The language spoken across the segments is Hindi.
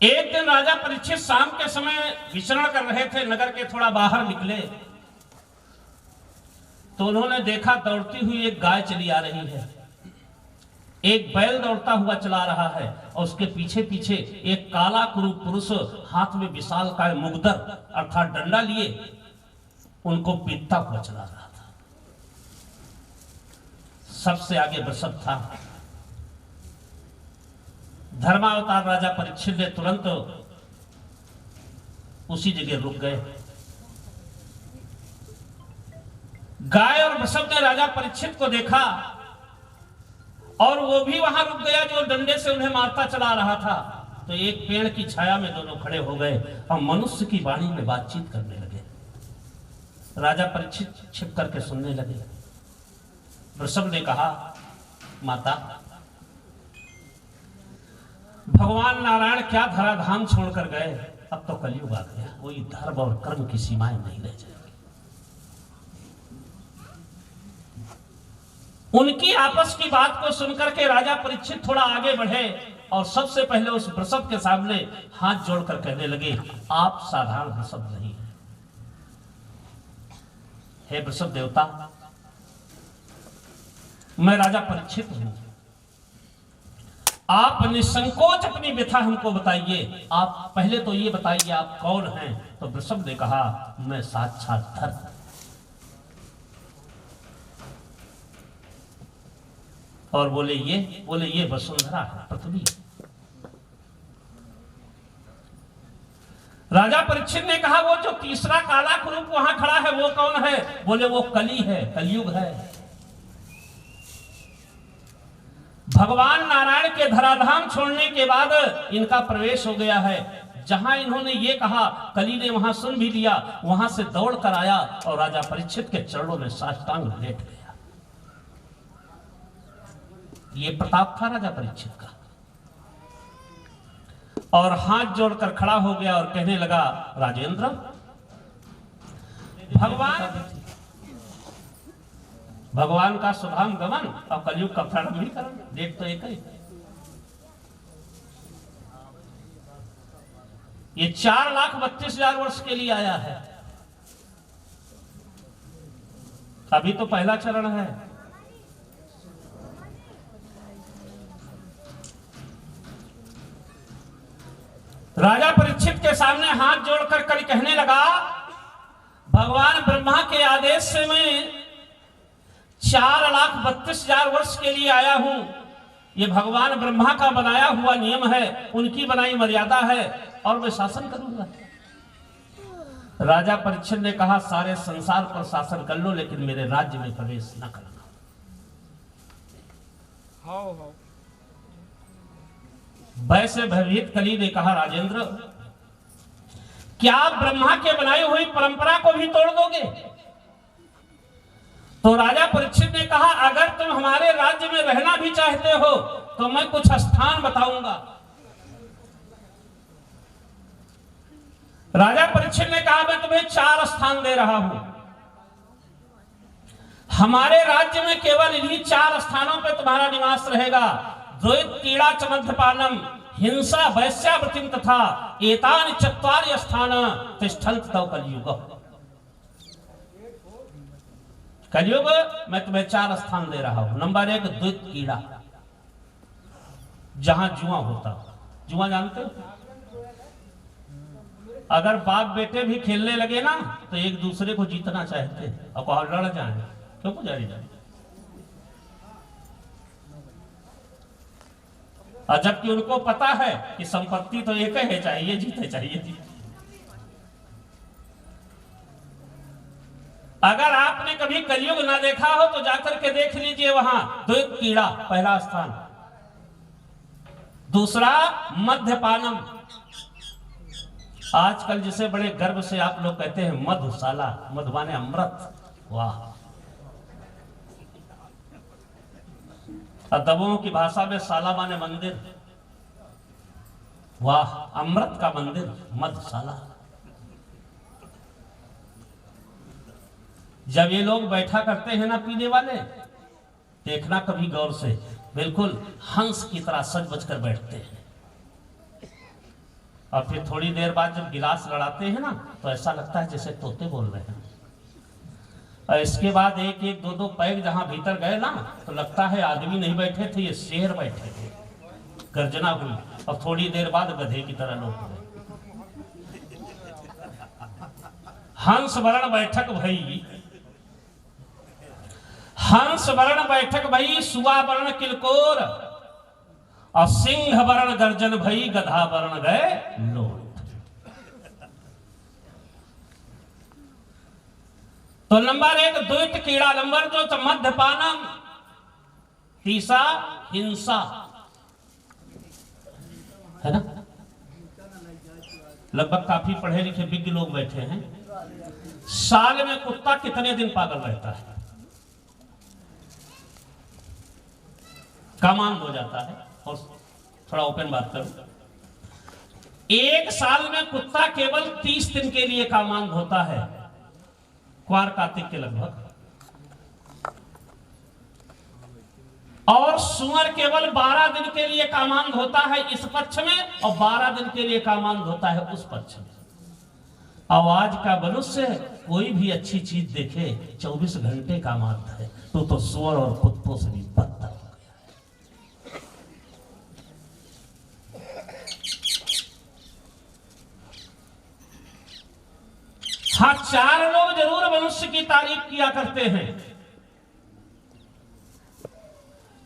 एक दिन राजा परीक्षित शाम के समय विचरण कर रहे थे, नगर के थोड़ा बाहर निकले तो उन्होंने देखा दौड़ती हुई एक गाय चली आ रही है, एक बैल दौड़ता हुआ चला रहा है और उसके पीछे पीछे एक काला कुरूप पुरुष हाथ में विशाल काय मुगदर अर्थात डंडा लिए उनको पीटता हुआ चला रहा था। सबसे आगे वृषभ था। धर्मावतार राजा परीक्षित ने तुरंत उसी जगह रुक गए। गाय और वृषभ ने राजा परीक्षित को देखा और वो भी वहां रुक गया जो डंडे से उन्हें मारता चला रहा था। तो एक पेड़ की छाया में दोनों खड़े हो गए और मनुष्य की वाणी में बातचीत करने लगे। राजा परीक्षित छिप करके सुनने लगे। वृषभ ने कहा, माता, भगवान नारायण क्या धराधाम छोड़कर गए, अब तो कलयुग आ गया, कोई धर्म और कर्म की सीमाएं नहीं रह जाएगी। उनकी आपस की बात को सुनकर के राजा परीक्षित थोड़ा आगे बढ़े और सबसे पहले उस वृषभ के सामने हाथ जोड़कर कहने लगे, आप साधारण वृषभ नहीं हैं। हे वृषभ देवता, मैं राजा परीक्षित हूं। आप निसंकोच अपनी व्यथा हमको बताइए। आप पहले तो ये बताइए आप कौन हैं। तो वृषभ ने कहा, मैं साक्षात धर्म। और बोले ये वसुंधरा है, पृथ्वी। राजा परीक्षित ने कहा, वो जो तीसरा काला कुरूप वहां खड़ा है वो कौन है। बोले वो कली है, कलयुग है। भगवान नारायण के धराधाम छोड़ने के बाद इनका प्रवेश हो गया है। जहां इन्होंने ये कहा, कली ने वहां सुन भी लिया, वहां से दौड़ कर आया और राजा परीक्षित के चरणों में साष्टांग लेट गया। ये प्रताप था राजा परीक्षित का। और हाथ जोड़कर खड़ा हो गया और कहने लगा, राजेंद्र, भगवान का शुभाम गमन और कलयुग का प्रारंभिकरण, देख तो एक ही। ये 4,32,000 वर्ष के लिए आया है। अभी तो पहला चरण है। राजा परीक्षित के सामने हाथ जोड़कर कल कहने लगा, भगवान ब्रह्मा के आदेश से मैं 4,32,000 वर्ष के लिए आया हूं। ये भगवान ब्रह्मा का बनाया हुआ नियम है, उनकी बनाई मर्यादा है और मैं शासन करूंगा। राजा परीक्षित ने कहा, सारे संसार पर शासन कर लो लेकिन मेरे राज्य में प्रवेश न करना। वैसे भयभीत कली ने कहा, राजेंद्र, क्या आप ब्रह्मा के बनाई हुई परंपरा को भी तोड़ दोगे। तो राजा परीक्षित ने कहा, अगर तुम हमारे राज्य में रहना भी चाहते हो तो मैं कुछ स्थान बताऊंगा। राजा परीक्षित ने कहा, मैं तुम्हें 4 स्थान दे रहा हूं। हमारे राज्य में केवल इन्हीं 4 स्थानों पर तुम्हारा निवास रहेगा। द्वैत कीड़ा च मध्यपानम, हिंसा वैश्यावृतिम तथा एतानि 4 स्थान तिष्ठन्त तव कलयुग। कलयुग मैं तुम्हें 4 स्थान दे रहा हूं। नंबर 1, द्वैत कीड़ा, जहां जुआ होता। जुआ जानते हो? अगर बाप बेटे भी खेलने लगे ना तो एक दूसरे को जीतना चाहते और बहुत लड़ जाए, क्यों पुजारी जाए। और जबकि उनको पता है कि संपत्ति तो एक है, चाहिए जीते चाहिए। अगर आपने कभी कलयुग ना देखा हो तो जाकर के देख लीजिए, वहां द्वैत कीड़ा पहला स्थान। दूसरा मध्यपानम, आजकल जिसे बड़े गर्व से आप लोग कहते हैं मधुशाला, मधु माने अमृत। वाह, अदबों की भाषा में शाला माने मंदिर। वाह, अमृत का मंदिर मधुशाला। जब ये लोग बैठा करते हैं ना पीने वाले, देखना कभी गौर से, बिल्कुल हंस की तरह सज बज कर बैठते हैं। और फिर थोड़ी देर बाद जब गिलास लड़ाते हैं ना तो ऐसा लगता है जैसे तोते बोल रहे हैं। और इसके बाद एक एक दो दो पैग जहां भीतर गए ना तो लगता है आदमी नहीं बैठे थे, ये शेर बैठे थे। गर्जना हुई और थोड़ी देर बाद गधे की तरह लोग हुए। हंस वर्ण बैठक भई, हंस वर्ण बैठक भई, सुआ वर्ण किलकोर, और सिंह वर्ण गर्जन भई, गधा वर्ण गए लोट। तो नंबर 1 द्वैत कीड़ा, नंबर 2 मध्यपानम, तीसरा हिंसा, है ना। लगभग काफी पढ़े लिखे विज्ञ लोग बैठे हैं। साल में कुत्ता कितने दिन पागल रहता है? कामांध हो जाता है। और थोड़ा ओपन बात करूं, एक साल में कुत्ता केवल 30 दिन के लिए कामांध होता है, क्वार कार्तिक के लगभग। और सुअर केवल 12 दिन के लिए कामांध होता है इस पक्ष में, और 12 दिन के लिए कामांध होता है उस पक्ष में। आवाज का मनुष्य कोई भी अच्छी चीज देखे 24 घंटे कामांध है, तो सुअर और कुत्तों से भी बदतर हो गया है। हाँ, 4 लोग जरूर मनुष्य की तारीफ किया करते हैं।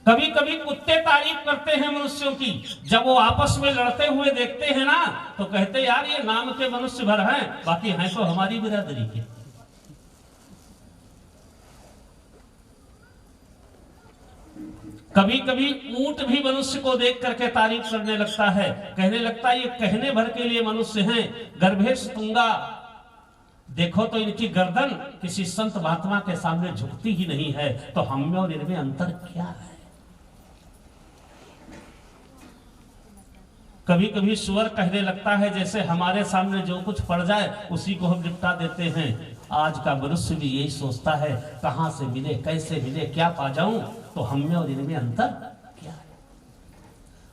कभी कभी कुत्ते तारीफ करते हैं मनुष्यों की। जब वो आपस में लड़ते हुए देखते हैं ना तो कहते यार ये नाम के मनुष्य भर हैं, बाकी हैं तो हमारी बिरादरी के। कभी कभी ऊंट भी मनुष्य को देख करके तारीफ करने लगता है, कहने लगता है ये कहने भर के लिए मनुष्य हैं। गर्भेश तुंगा, देखो तो इनकी गर्दन किसी संत महात्मा के सामने झुकती ही नहीं है, तो हम में और इनमें अंतर क्या है। कभी कभी सुअर कहने लगता है जैसे हमारे सामने जो कुछ पड़ जाए उसी को हम निपटा देते हैं। आज का मनुष्य भी यही सोचता है कहां से मिले, कैसे मिले, क्या पा जाऊं, तो हम में और इनमें अंतर क्या है।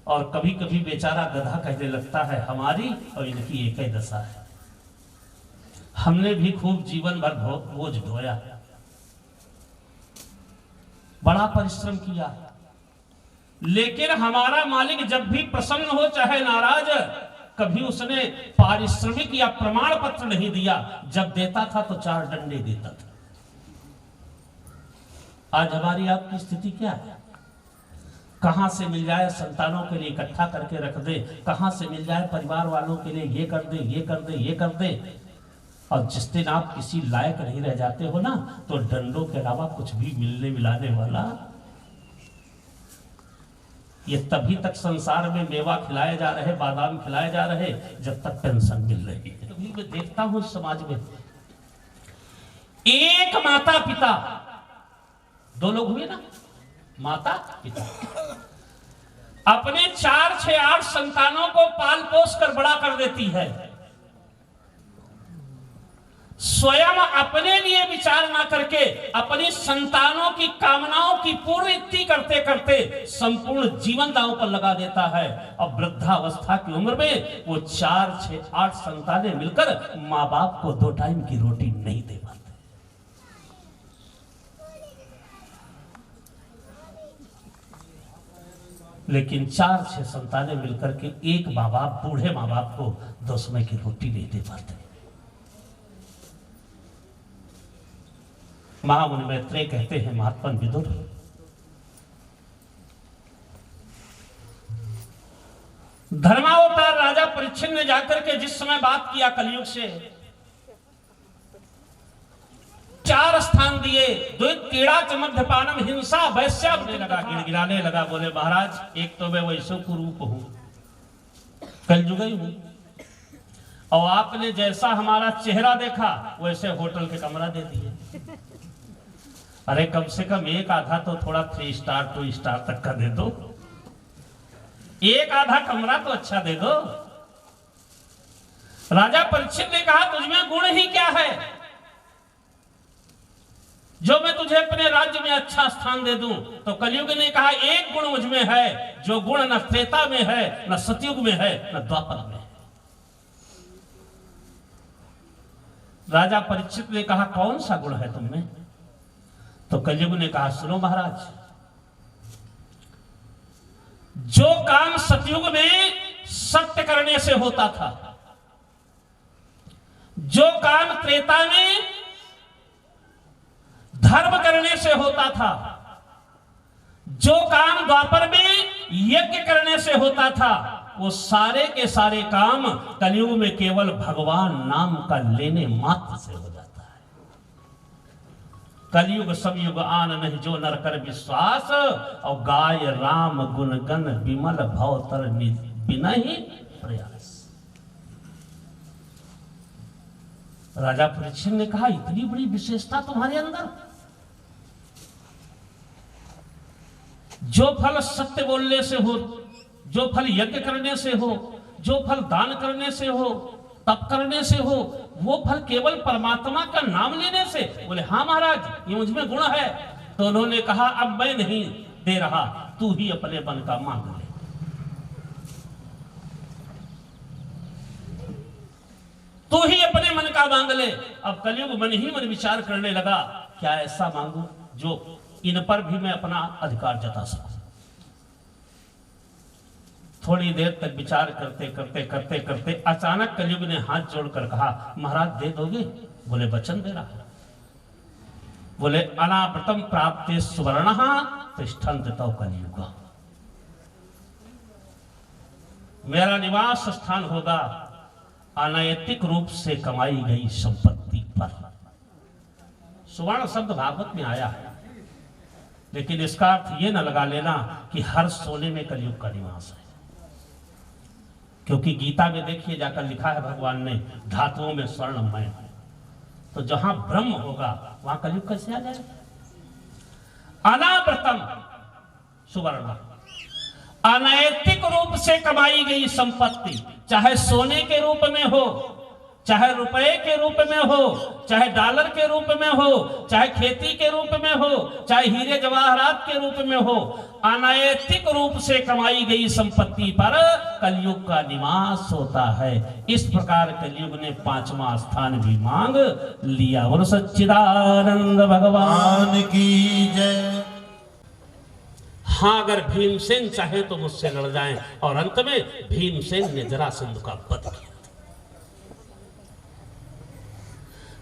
और कभी कभी बेचारा गधा कहने लगता है हमारी और इनकी एक ही दशा है। हमने भी खूब जीवन भर बोझ ढोया, बड़ा परिश्रम किया, लेकिन हमारा मालिक जब भी प्रसन्न हो चाहे नाराज, कभी उसने पारिश्रमिक या प्रमाण पत्र नहीं दिया। जब देता था तो 4 डंडे देता था। आज हमारी आपकी स्थिति क्या है? कहां से मिल जाए संतानों के लिए इकट्ठा करके रख दे, कहां से मिल जाए परिवार वालों के लिए ये कर दे, ये कर दे, ये कर दे। और जिस दिन आप किसी लायक नहीं रह जाते हो ना तो डंडों के अलावा कुछ भी मिलने मिलाने वाला। ये तभी तक संसार में मेवा खिलाए जा रहे, बादाम खिलाए जा रहे, जब तक पेंशन मिल रही है। अभी मैं देखता हूं समाज में एक माता पिता, 2 लोग हुए ना, माता पिता अपने 4, 6, 8 संतानों को पाल पोस कर बड़ा कर देती है। स्वयं अपने लिए विचार ना करके अपनी संतानों की कामनाओं की पूर्ति करते करते संपूर्ण जीवन दांव पर लगा देता है। और वृद्धावस्था की उम्र में वो 4, 6, 8 संतानें मिलकर माँ बाप को 2 टाइम की रोटी नहीं दे पाते। लेकिन 4, 6 संतानें मिलकर के एक माँ बाप, बूढ़े माँ बाप को 2 समय की रोटी नहीं दे पाते। महामुनि मैत्रेय कहते हैं महात्मन विदुर, धर्मावतार राजा परीक्षित ने जाकर के जिस समय बात किया कलयुग से, 4 स्थान दिए, द्वैत कीड़ा च मध्यपानम, हिंसा, वैश्या लगा, गिड़गिड़ाने लगा, बोले महाराज एक तो मैं वैश्यों को रूप हूं, कलयुगी हूं, और आपने जैसा हमारा चेहरा देखा वैसे होटल के कमरा दे दिए। अरे कम से कम एक आधा तो थोड़ा 3 स्टार 2 स्टार तक का दे दो, एक आधा कमरा तो अच्छा दे दो। राजा परीक्षित ने कहा तुझमें गुण ही क्या है जो मैं तुझे अपने राज्य में अच्छा स्थान दे दूं। तो कलयुग ने कहा एक गुण मुझ में है जो गुण न त्रेता में है, न सतयुग में है, न द्वापर में है। राजा परीक्षित ने कहा कौन सा गुण है तुम में? तो कलयुग ने कहा सुनो महाराज, जो काम सतयुग में सत्य करने से होता था, जो काम त्रेता में धर्म करने से होता था, जो काम द्वापर में यज्ञ करने से होता था, वो सारे के सारे काम कलयुग में केवल भगवान नाम का लेने मात्र से हो जाता है। कलयुग समयुग आन नहीं जो नर कर विश्वास, और गाय राम गुण गण विमल भव तर बिना ही प्रयास। राजा परीक्षित ने कहा इतनी बड़ी विशेषता तुम्हारे अंदर, जो फल सत्य बोलने से हो, जो फल यज्ञ करने से हो, जो फल दान करने से हो, तप करने से हो, वो फल केवल परमात्मा का नाम लेने से। बोले हाँ महाराज ये मुझमें गुण है। तो उन्होंने कहा अब मैं नहीं दे रहा, तू ही अपने मन का मांग ले। तू ही अपने मन का मांग ले। अब कलयुग मन ही मन विचार करने लगा, क्या ऐसा मांगू जो इन पर भी मैं अपना अधिकार जता सकूं। थोड़ी देर तक विचार करते करते करते करते अचानक कलयुग ने हाथ जोड़कर कहा महाराज दे दोगे? बोले वचन दे रहा। बोले अनावृतम प्राप्ते सुवर्ण तिष्ठन्त तव कलयुग, मेरा निवास स्थान होगा अनैतिक रूप से कमाई गई संपत्ति पर। सुवर्ण शब्द भागवत में आया है, लेकिन इसका अर्थ ये न लगा लेना कि हर सोने में कलयुग का निवास है, क्योंकि गीता में देखिए जाकर लिखा है भगवान ने धातुओं में स्वर्णमय है। तो जहां ब्रह्म होगा वहां कलयुग कैसे आ जाएगा? अनावृतम सुवर्ण, अनैतिक रूप से कमाई गई संपत्ति, चाहे सोने के रूप में हो, चाहे रुपए के रूप में हो, चाहे डॉलर के रूप में हो, चाहे खेती के रूप में हो, चाहे हीरे जवाहरात के रूप में हो, अनैतिक रूप से कमाई गई संपत्ति पर कलयुग का निवास होता है। इस प्रकार कलयुग ने 5वां स्थान भी मांग लिया। और सच्चिदानंद भगवान की जय। हाँ अगर भीमसेन चाहे तो मुझसे लड़ जाएं। और अंत में भीमसेन ने जरासंध का वध किया।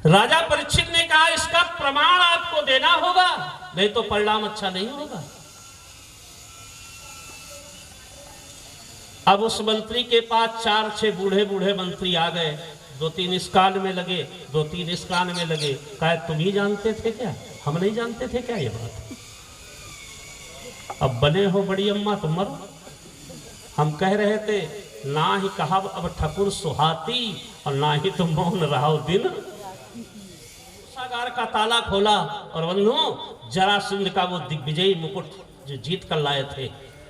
राजा परीक्षित ने कहा इसका प्रमाण आपको देना होगा, नहीं तो परिणाम अच्छा नहीं होगा। अब उस मंत्री के पास 4-6 बूढ़े बूढ़े मंत्री आ गए। 2-3 इस कान में लगे, 2-3 इस कान में लगे। कहा तुम ही जानते थे क्या? हम नहीं जानते थे क्या ये बात? अब बने हो बड़ी अम्मा तुम मरो। हम कह रहे थे ना ही कहा अब ठकुर सुहाती, और ना ही तुम मौन रहो दिन। का ताला खोला और बंधुओं जरासंध का वो दिग्विजयी मुकुट जो जीत कर लाए थे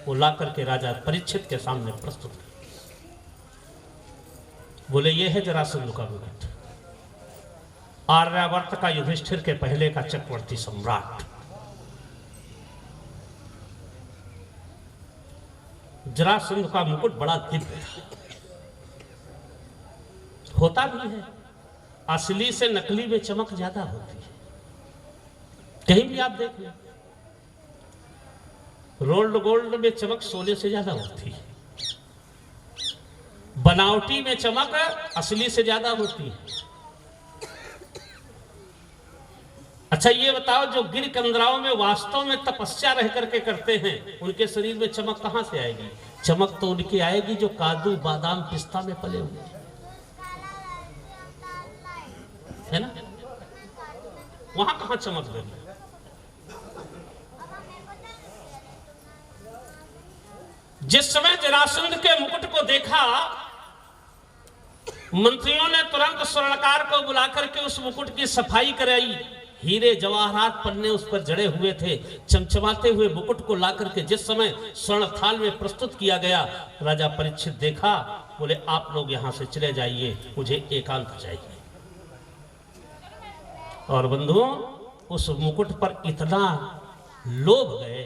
वो ला करके राजा परीक्षित के सामने प्रस्तुत किया। बोले ये है जरासंध का मुकुट, आर्यावर्त का युधिष्ठिर के पहले का चक्रवर्ती सम्राट। जरासंध का मुकुट बड़ा दिव्य होता भी है। असली से नकली में चमक ज्यादा होती है। कहीं भी आप देख लें, रोल्ड गोल्ड में चमक सोने से ज्यादा होती है। बनावटी में चमक असली से ज्यादा होती है। अच्छा ये बताओ जो गिर कंदराओं में वास्तव में तपस्या रह करके करते हैं, उनके शरीर में चमक कहां से आएगी? चमक तो उनकी आएगी जो काजू बादाम पिस्ता में पले हुए है ना, वहां कहां चमक गई? जिस समय जरासंध के मुकुट को देखा, मंत्रियों ने तुरंत स्वर्णकार को बुलाकर के उस मुकुट की सफाई कराई। हीरे जवाहरात पन्ने उस पर जड़े हुए थे। चमचमाते हुए मुकुट को लाकर के जिस समय स्वर्ण थाल में प्रस्तुत किया गया, राजा परीक्षित देखा। बोले आप लोग यहां से चले जाइए, मुझे एकांत चाहिए। और बंधुओं उस मुकुट पर इतना लोभ गए,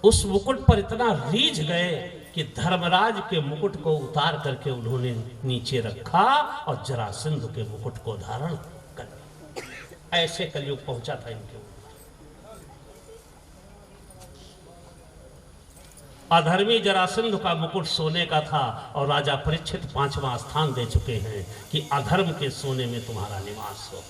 उस मुकुट पर इतना रीझ गए कि धर्मराज के मुकुट को उतार करके उन्होंने नीचे रखा और जरासंध के मुकुट को धारण कर लिया। ऐसे कलयुग पहुंचा था इनके ऊपर। अधर्मी जरासंध का मुकुट सोने का था और राजा परीक्षित 5वां स्थान दे चुके हैं कि अधर्म के सोने में तुम्हारा निवास हो।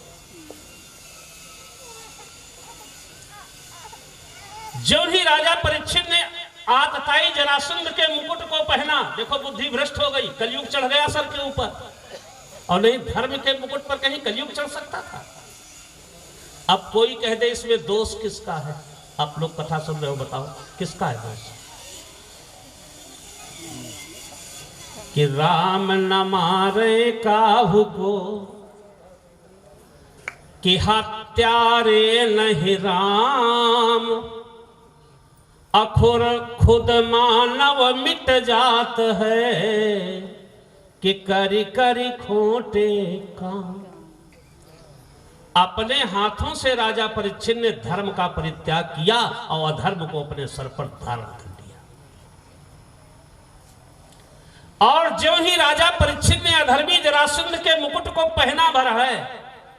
जो ही राजा परीक्षित ने आतताई जरासंध के मुकुट को पहना, देखो बुद्धि भ्रष्ट हो गई, कलयुग चढ़ गया सर के ऊपर। और नहीं धर्म के मुकुट पर कहीं कलयुग चढ़ सकता था। अब कोई कह दे इसमें दोष किसका है? आप लोग कथा सुन रहे हो, बताओ किसका है दोष? कि राम न मारे काहू को, कि हत्यारे नहीं राम, अखुर खुद मानव मिट जात है, कि करी करी खोटे काम। अपने हाथों से राजा परीक्षित ने धर्म का परित्याग किया और अधर्म को अपने सर पर धारण कर लिया। और जो ही राजा परीक्षित ने अधर्मी जरासंध के मुकुट को पहना भर है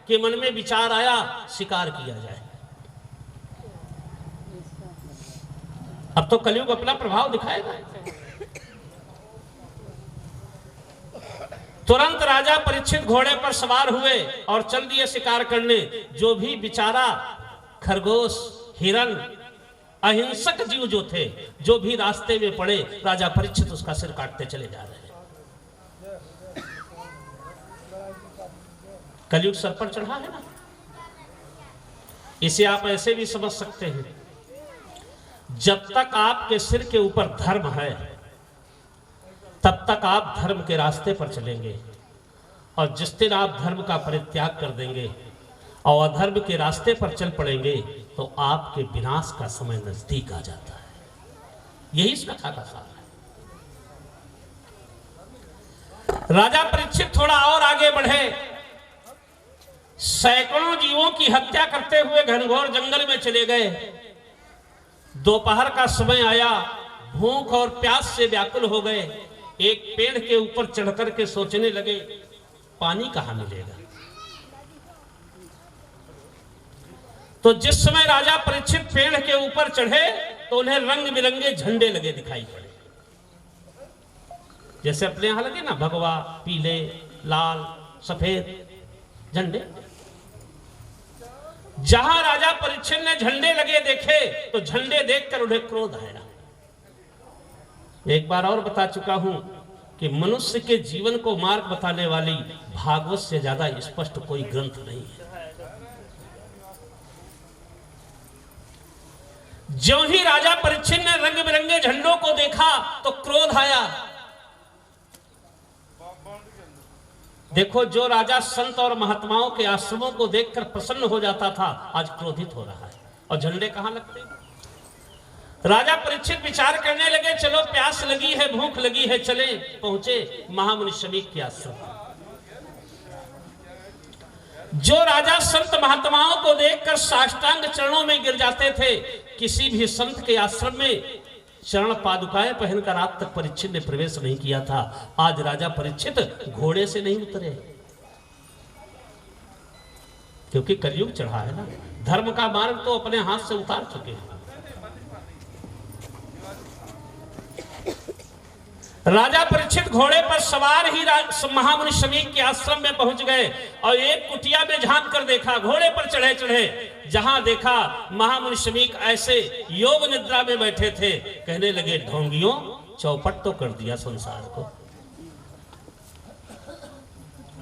कि मन में विचार आया शिकार किया जाए। अब तो कलयुग अपना प्रभाव दिखाएगा। तुरंत राजा परीक्षित घोड़े पर सवार हुए और चल दिए शिकार करने। जो भी बेचारा खरगोश, हिरन, अहिंसक जीव जो थे, जो भी रास्ते में पड़े, राजा परीक्षित उसका सिर काटते चले जा रहे हैं। कलयुग सर पर चढ़ा है ना। इसे आप ऐसे भी समझ सकते हैं, जब तक आपके सिर के ऊपर धर्म है तब तक आप धर्म के रास्ते पर चलेंगे, और जिस दिन आप धर्म का परित्याग कर देंगे और अधर्म के रास्ते पर चल पड़ेंगे तो आपके विनाश का समय नजदीक आ जाता है। यही इस कथा का सार है। राजा परीक्षित थोड़ा और आगे बढ़े, सैकड़ों जीवों की हत्या करते हुए घनघोर जंगल में चले गए। दोपहर का समय आया, भूख और प्यास से व्याकुल हो गए। एक पेड़ के ऊपर चढ़कर के सोचने लगे पानी कहां मिलेगा। तो जिस समय राजा परीक्षित पेड़ के ऊपर चढ़े तो उन्हें रंग बिरंगे झंडे लगे दिखाई पड़े। जैसे अपने यहां लगे ना भगवा, पीले, लाल, सफेद झंडे। जहां राजा परीक्षित ने झंडे लगे देखे तो झंडे देखकर उन्हें क्रोध आया। एक बार और बता चुका हूं कि मनुष्य के जीवन को मार्ग बताने वाली भागवत से ज्यादा स्पष्ट कोई ग्रंथ नहीं है। जो ही राजा परीक्षित ने रंग बिरंगे झंडों को देखा तो क्रोध आया। देखो, जो राजा संत और महात्माओं के आश्रमों को देखकर प्रसन्न हो जाता था, आज क्रोधित हो रहा है। और झंडे कहां लगते हैं? राजा परीक्षित विचार करने लगे, चलो प्यास लगी है, भूख लगी है, चले। पहुंचे महामुनि शमीक के आश्रम। जो राजा संत महात्माओं को देखकर साष्टांग चरणों में गिर जाते थे, किसी भी संत के आश्रम में चरण पादुकाएं पहनकर आज तक परीक्षित ने प्रवेश नहीं किया था। आज राजा परीक्षित घोड़े से नहीं उतरे, क्योंकि कलयुग चढ़ा है ना। धर्म का मार्ग तो अपने हाथ से उतार चुके हैं। राजा परीक्षित घोड़े पर सवार ही महामुनि शमीक के आश्रम में पहुंच गए और एक कुटिया में झांक कर देखा। घोड़े पर चढ़े चढ़े जहां देखा महामुनि शमीक ऐसे योग निद्रा में बैठे थे। कहने लगे, ढोंगियों, चौपट तो कर दिया संसार को।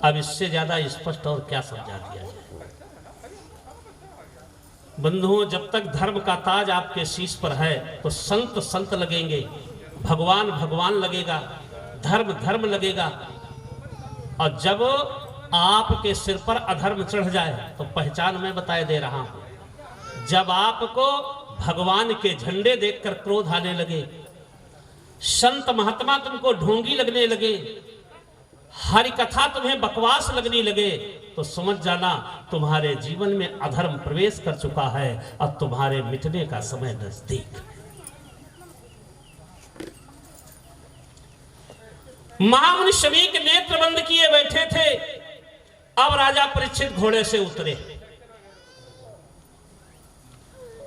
अब इससे ज्यादा स्पष्ट और क्या समझा दिया जाए। बंधुओं, जब तक धर्म का ताज आपके शीश पर है तो संत संत लगेंगे, भगवान भगवान लगेगा, धर्म धर्म लगेगा। और जब आपके सिर पर अधर्म चढ़ जाए तो पहचान मैं बताए दे रहा हूं। जब आपको भगवान के झंडे देखकर क्रोध आने लगे, संत महात्मा तुमको ढोंगी लगने लगे, हरि कथा तुम्हें बकवास लगने लगे, तो समझ जाना तुम्हारे जीवन में अधर्म प्रवेश कर चुका है और तुम्हारे मिटने का समय नजदीक। महामुनि शमीक नेत्र बंद किए बैठे थे। अब राजा परीक्षित घोड़े से उतरे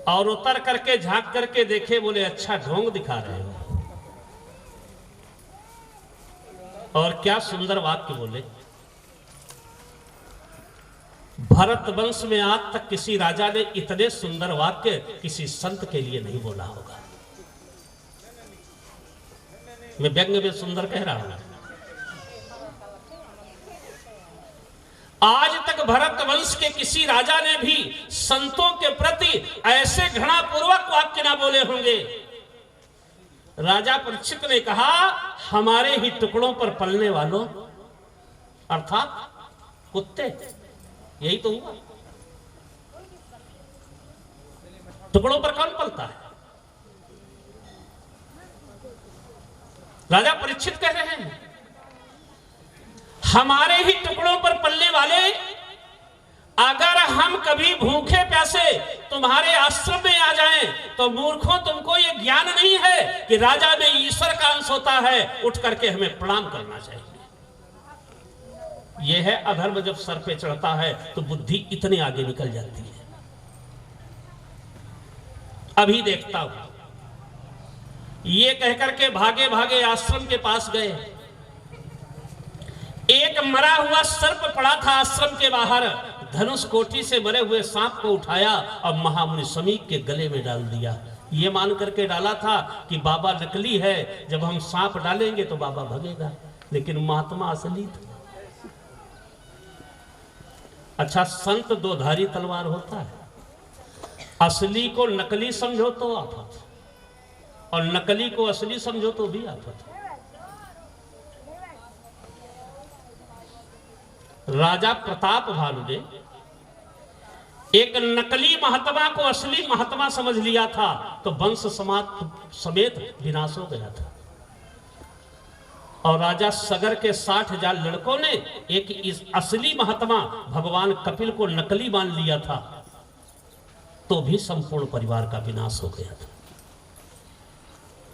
और उतर करके झांक करके देखे, बोले अच्छा ढोंग दिखा रहे हो। और क्या सुंदर वाक्य बोले। भरत वंश में आज तक किसी राजा ने इतने सुंदर वाक्य किसी संत के लिए नहीं बोला होगा। मैं व्यंग्य में सुंदर कह रहा हूं। आज तक भरत वंश के किसी राजा ने भी संतों के प्रति ऐसे घृणापूर्वक वाक्य ना बोले होंगे। राजा परीक्षित ने कहा, हमारे ही टुकड़ों पर पलने वालों, अर्थात कुत्ते, यही तो हुआ। टुकड़ों पर कौन पलता है? राजा परीक्षित कह रहे हैं, हमारे ही टुकड़ों पर पलने वाले, अगर हम कभी भूखे प्यासे तुम्हारे आश्रम में आ जाएं तो मूर्खों, तुमको ये ज्ञान नहीं है कि राजा में ईश्वर का अंश होता है, उठ करके हमें प्रणाम करना चाहिए। यह है अधर्म जब सर पे चढ़ता है तो बुद्धि इतनी आगे निकल जाती है। अभी देखता हूं, ये कहकर के भागे भागे आश्रम के पास गए। एक मरा हुआ सर्प पड़ा था आश्रम के बाहर। धनुष कोठी से मरे हुए सांप को उठाया और महामुनि शमीक के गले में डाल दिया। ये मान करके डाला था कि बाबा नकली है, जब हम सांप डालेंगे तो बाबा भगेगा, लेकिन महात्मा असली था। अच्छा, संत दो धारी तलवार होता है। असली को नकली समझो तो आफत, और नकली को असली समझो तो भी आफत। राजा प्रताप भानु ने एक नकली महात्मा को असली महात्मा समझ लिया था तो वंश समाज समेत विनाश हो गया था। और राजा सगर के 60,000 लड़कों ने एक इस असली महात्मा भगवान कपिल को नकली मान लिया था तो भी संपूर्ण परिवार का विनाश हो गया था।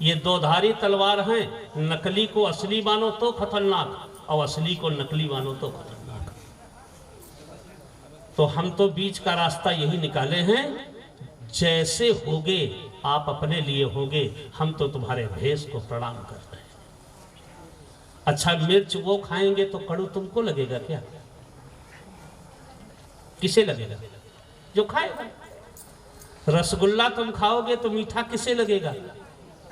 ये दो धारी तलवार हैं, नकली को असली मानो तो खतरनाक और असली को नकली मानो तो खतरनाक। तो हम तो बीच का रास्ता यही निकाले हैं, जैसे होगे आप अपने लिए होगे, हम तो तुम्हारे भेष को प्रणाम कर रहे हैं। अच्छा, मिर्च वो खाएंगे तो कड़ू तुमको लगेगा क्या? किसे लगेगा? जो खाएगा। रसगुल्ला तुम खाओगे तो मीठा किसे लगेगा?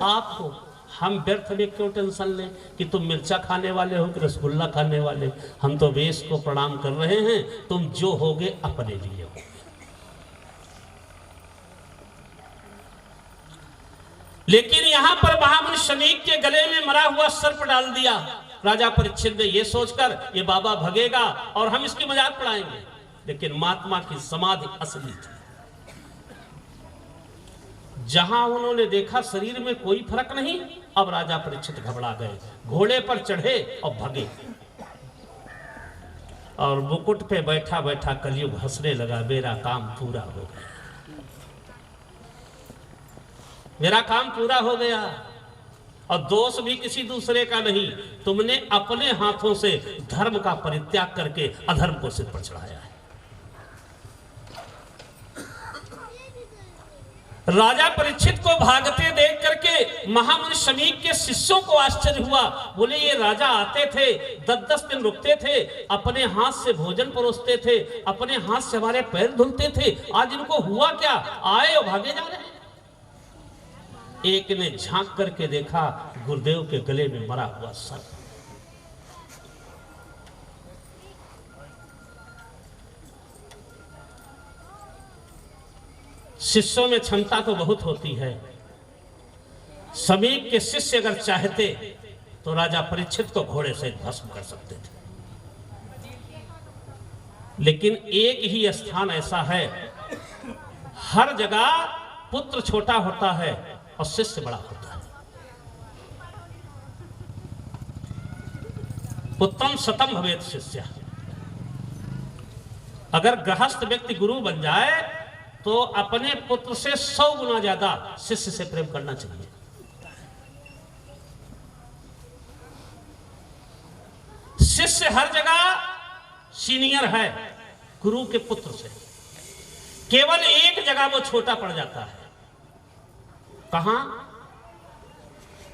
आपको। हम व्यर्थ में क्यों टेंशन लें कि तुम मिर्चा खाने वाले हो कि रसगुल्ला खाने वाले? हम तो वेश को प्रणाम कर रहे हैं, तुम जो होगे अपने लिए होगे। लेकिन यहां पर महामुनि शमीक के गले में मरा हुआ सर्प डाल दिया राजा परीक्षित ने, यह सोचकर ये बाबा भगेगा और हम इसकी मजाक उड़ाएंगे। लेकिन महात्मा की समाधि असली थी। जहां उन्होंने देखा शरीर में कोई फर्क नहीं, अब राजा परीक्षित घबरा गए, घोड़े पर चढ़े और भगे। और मुकुट पे बैठा बैठा कलयुग हंसने लगा, मेरा काम पूरा हो गया, मेरा काम पूरा हो गया। और दोष भी किसी दूसरे का नहीं, तुमने अपने हाथों से धर्म का परित्याग करके अधर्म को सिर पर चढ़ाया है। राजा परीक्षित को भागते देख करके महामुनि शमीक के शिष्यों को आश्चर्य हुआ। बोले, ये राजा आते थे, 10-10 दिन रुकते थे, अपने हाथ से भोजन परोसते थे, अपने हाथ से हमारे पैर धुलते थे, आज इनको हुआ क्या? आए और भागे जा रहे हैं। एक ने झांक करके देखा, गुरुदेव के गले में मरा हुआ सर्प। शिष्यों में क्षमता तो बहुत होती है। शमीक के शिष्य अगर चाहते तो राजा परीक्षित को घोड़े से भस्म कर सकते थे, लेकिन एक ही स्थान ऐसा है, हर जगह पुत्र छोटा होता है और शिष्य बड़ा होता है। पुत्रम शतम भवेत् शिष्य। अगर गृहस्थ व्यक्ति गुरु बन जाए तो अपने पुत्र से 100 गुना ज्यादा शिष्य से प्रेम करना चाहिए। शिष्य हर जगह सीनियर है गुरु के पुत्र से, केवल एक जगह वो छोटा पड़ जाता है। कहां?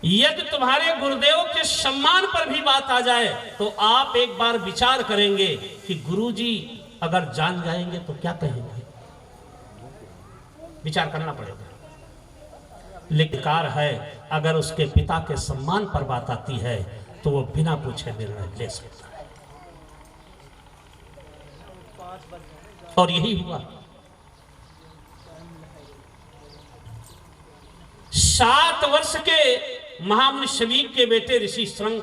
यदि तुम्हारे गुरुदेव के सम्मान पर भी बात आ जाए तो आप एक बार विचार करेंगे कि गुरुजी अगर जान जाएंगे तो क्या कहेंगे, विचार करना पड़ेगा। लेकिन कार है अगर उसके पिता के सम्मान पर बात आती है तो वो बिना पूछे निर्णय ले सकता है। और यही हुआ। 7 वर्ष के महामुनि शमीक के बेटे ऋषि श्रृंग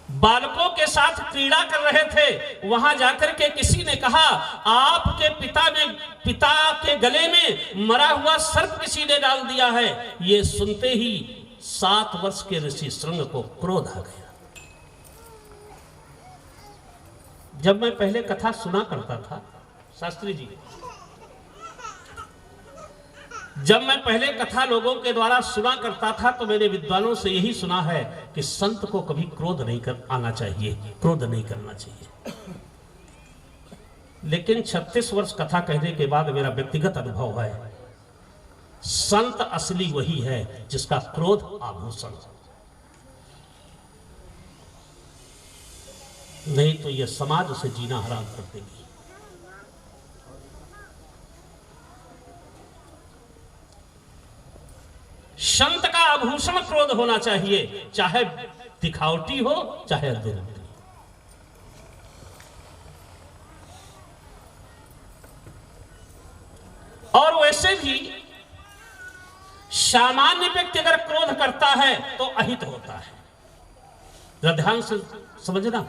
बालकों के साथ क्रीड़ा कर रहे थे। वहां जाकर के किसी ने कहा, आपके पिता के गले में मरा हुआ सर्प किसी ने डाल दिया है। ये सुनते ही 7 वर्ष के ऋषि श्रृंग को क्रोध आ गया। जब मैं पहले कथा सुना करता था शास्त्री जी, जब मैं पहले कथा लोगों के द्वारा सुना करता था तो मैंने विद्वानों से यही सुना है कि संत को कभी क्रोध नहीं आना चाहिए, क्रोध नहीं करना चाहिए। लेकिन 36 वर्ष कथा कहने के बाद मेरा व्यक्तिगत अनुभव है, संत असली वही है जिसका क्रोध आभूषण, नहीं तो यह समाज उसे जीना हराम कर देगी। संत का आभूषण क्रोध होना चाहिए, चाहे दिखावटी हो चाहे अधूरी। और वैसे भी सामान्य व्यक्ति अगर क्रोध करता है तो अहित होता है, जरा ध्यान से समझना।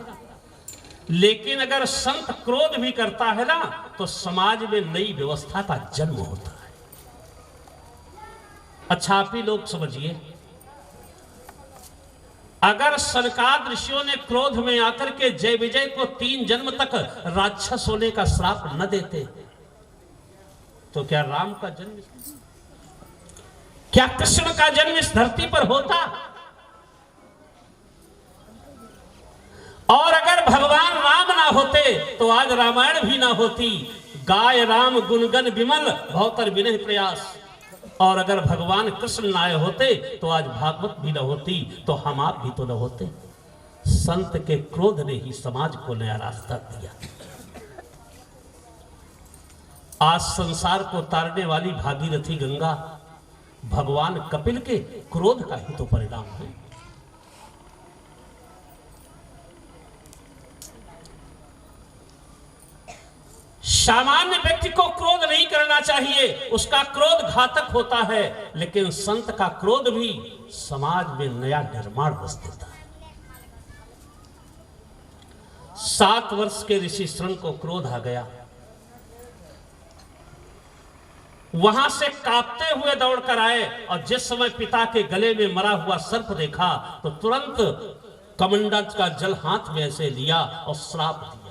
लेकिन अगर संत क्रोध भी करता है ना तो समाज में नई व्यवस्था का जन्म होता है। अच्छा आप ही लोग समझिए, अगर सनकाद ऋषियों ने क्रोध में आकर के जय विजय को 3 जन्म तक राक्षस होने का श्राप न देते तो क्या राम का जन्म, क्या कृष्ण का जन्म इस धरती पर होता? और अगर भगवान राम ना होते तो आज रामायण भी ना होती। गाय राम गुणगन विमल भवतर विनय प्रयास। और अगर भगवान कृष्ण ना होते तो आज भागवत भी न होती, तो हम आप भी तो न होते। संत के क्रोध ने ही समाज को नया रास्ता दिया। आज संसार को तारने वाली भागीरथी गंगा भगवान कपिल के क्रोध का ही तो परिणाम है। सामान्य व्यक्ति को क्रोध नहीं करना चाहिए, उसका क्रोध घातक होता है। लेकिन संत का क्रोध भी समाज में नया निर्माण बस देता है। 7 वर्ष के ऋषि श्रृंग को क्रोध आ गया। वहां से कांपते हुए दौड़कर आए और जिस समय पिता के गले में मरा हुआ सर्प देखा तो तुरंत कमंडल का जल हाथ में ऐसे लिया और श्राप दिया।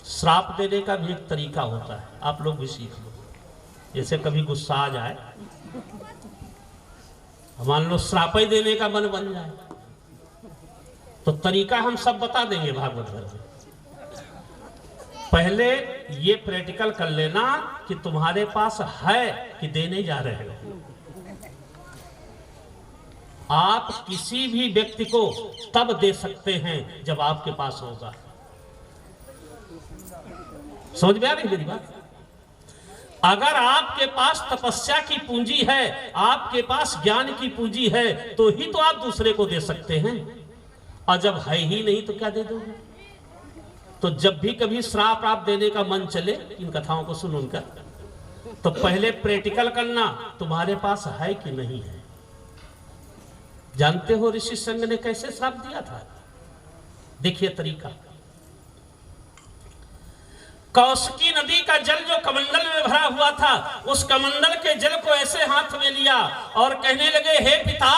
श्राप देने का भी एक तरीका होता है, आप लोग भी सीख लो। जैसे कभी गुस्सा आ जाए, मान लो श्राप ही देने का मन बन जाए तो तरीका हम सब बता देंगे भागवत घर में। पहले ये प्रैक्टिकल कर लेना कि तुम्हारे पास है कि देने जा रहे हो। आप किसी भी व्यक्ति को तब दे सकते हैं जब आपके पास होगा। समझ में आ रही मेरी बात? अगर आपके पास तपस्या की पूंजी है, आपके पास ज्ञान की पूंजी है, तो ही तो आप दूसरे को दे सकते हैं। और जब है ही नहीं तो क्या दे दोगे? तो जब भी कभी श्राप आप देने का मन चले, इन कथाओं को सुन उनका, तो पहले प्रैक्टिकल करना तुम्हारे पास है कि नहीं है। जानते हो ऋषि श्रृंग ने कैसे श्राप दिया था? देखिए तरीका। कौशिकी नदी का जल जो कमंडल में भरा हुआ था, उस कमंडल के जल को ऐसे हाथ में लिया और कहने लगे, हे पिता,